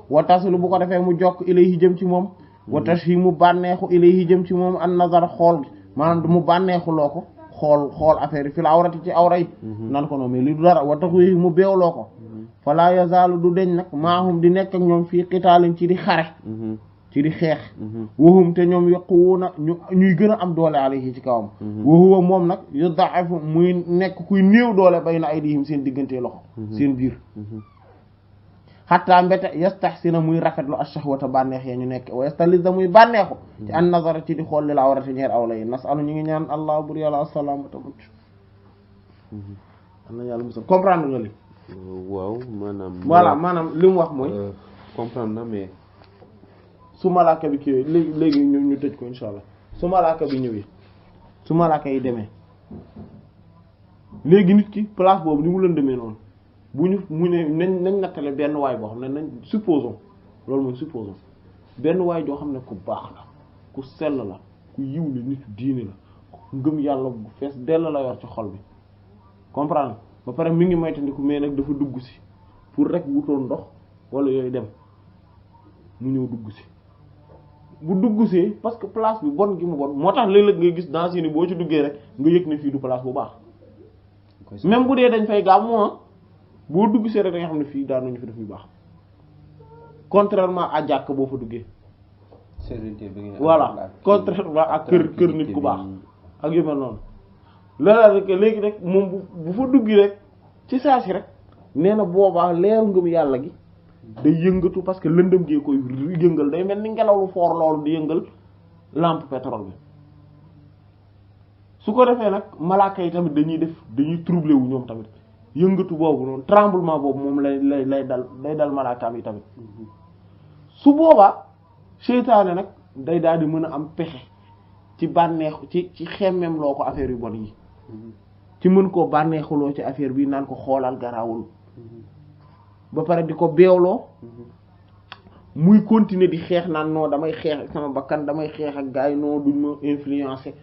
wa taslu bu ko defee mu jokk ilayhi jëm ci moom wa tashi mu bànneexu ilayhi jëm ci moom an nazar xool gi maanaam du mu bànneexu loo ko xool affaire yi fi la awrati ci awra yi nan ko noonu mais li du dara wa tax mu beewloo ko fala yazaalu du deñ nag maahum di nekk ak ñoom fii qitaalin ci di xare ci di xeex wahum te ñoom yaquuna ñuy gën a am doole alayhi ci kawam wa huwa moom nag yudha'ifu muy nekk kuy néew doole bayna aydihim seen diggante loxo seen biir xatta mbete yastahsina muy rafetlu ash-shahwata bànneex ya ñu nekk wa yastaliza muy bànneexu ci an nazara ci di xool li la awrati ñeer awla yi nasalu ñu ngi ñaan allah bur yàlla assalamata mucc am na yàlla musal comprendre nga li waaw maanaam voilà maanaam li mu wax mooy comprendre na mais su malaaka bi kii léegi ñu tëj ko insha allah su malaaka bi ñëwee su malaaka yi demee léegi nit ki place boobu ni mu lëndëmee noonu bu ñu mu ne nañ nattale benn waay boo xam ne nañ supposons loolu mooy supposons benn waay joo xam ne ku baax la ku sell la ku yiw la nit diine la ngëm yàlla bu fees dell la yor ci xol bi comprendre ba pare mi ngi moytandiku mais nag dafa dugg si pour rek wutoon ndox wala yooyu dem mu ñëw dugg si bu dugg see parce que place bi bon gi mu bon moo tax léeg-léeg ngay gis dans ni boo ci duggee rek nga yëg ne fii du place bu baax même bu dee dañ fay gàmmu boo dugg see rek da nga xam ne fii daanuñu fi def yu baax contrairement à jàkk boo fa duggee voilà contrairement ak kër nit ku baax ak yu mel noonu léegi rek moom bu fa duggi rek ci saa si rek nee na boobaa leeru ngëm yàlla gi day yëngatu parce que lëndëm gee koy yëngal day mel ni ngelaw lu foor loolu di yëngal lampe pétrole bi su ko defee nag malaaka yi tamit dañuy troublé wu ñoom tamit yëngatu boobu noonu tremblement boobu moom lay dal malaakaam yi tamit su boobaa seytaane nag day daal di mën a am pexe ci bànneexu ci xemmem loo ko affaire yu bon yi ci mën koo bànneexuloo ci affaire bi naan ko xoolal garaawul ba pare di ko beewloo muy continuer di xeex naan non damay xeex ak sama bakkan damay xeex ak gars yi non duñ ma influencer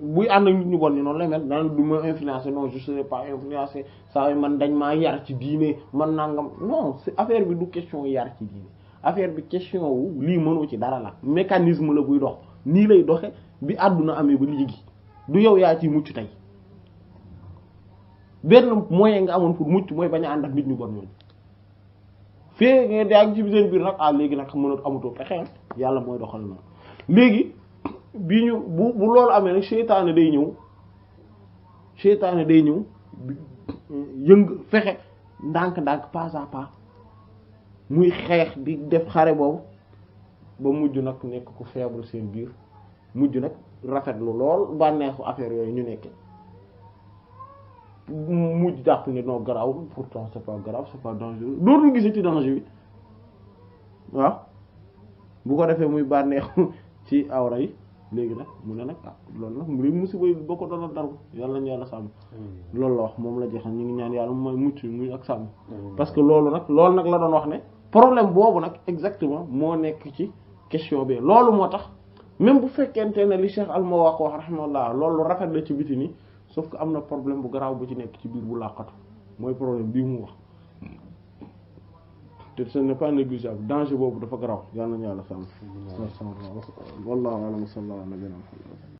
buy ànd ak nit ñu bon ni noonu lay mel naan duñ ma influencer non je serai pas influencé saa man dañ maa yar ci diine man nangam non c'est affaire bi du question yar ci diine affaire bi question wu lii mënoo ci dara la mécanisme la buy dox nii lay doxe bi àdduna amee ba léegi du yow yaa ciy mucc tey benn moyen nga amoon pour mucc mooy bañ a ànd ak nit ñu bon ñooñu fee nga daa ci seen biir nag léegi nag mën a amatoo pexe yàlla mooy doxal noonu léegi bi ñu bu loolu amee nag seytaane day ñëw fexe ndànk-ndànk pas à pas muy xeex di def xare boobu ba mujj nag nekk ku faible seen biir mujj nag rafetlu lool bànneexu affaire yooyu ñu nekkee mujj jàpp ne non grave pourtant c'est pas grave c'est pas dangereux dootul gisati danger bi waaw bu ko defee muy bànneexu ci awra yi léegi nag mu ne nag loolu nag mu musiba yi boo ko doon daru yàlla nañu yàlla sàmm loolu la wax moom la jeexal ñu ngi ñaan yàlla mooy mucc muy ak sàmm parce que loolu nag la doon wax ne problème boobu nag exactement moo nekk ci question bi loolu moo tax même bu fekkente ne li Cheikh al-Mawaqi wax rahimahullah loolu rafet la ci biti nii sauf que am na problème bu garaaw bu ci nekk ci biir bu làqatu mooy problème bii mu wax te ce n'est pas négligeable danger boobu dafa garaaw yàlla nañu yàlla sàmm wallahu a'lam sallallahu alayhi wa sallam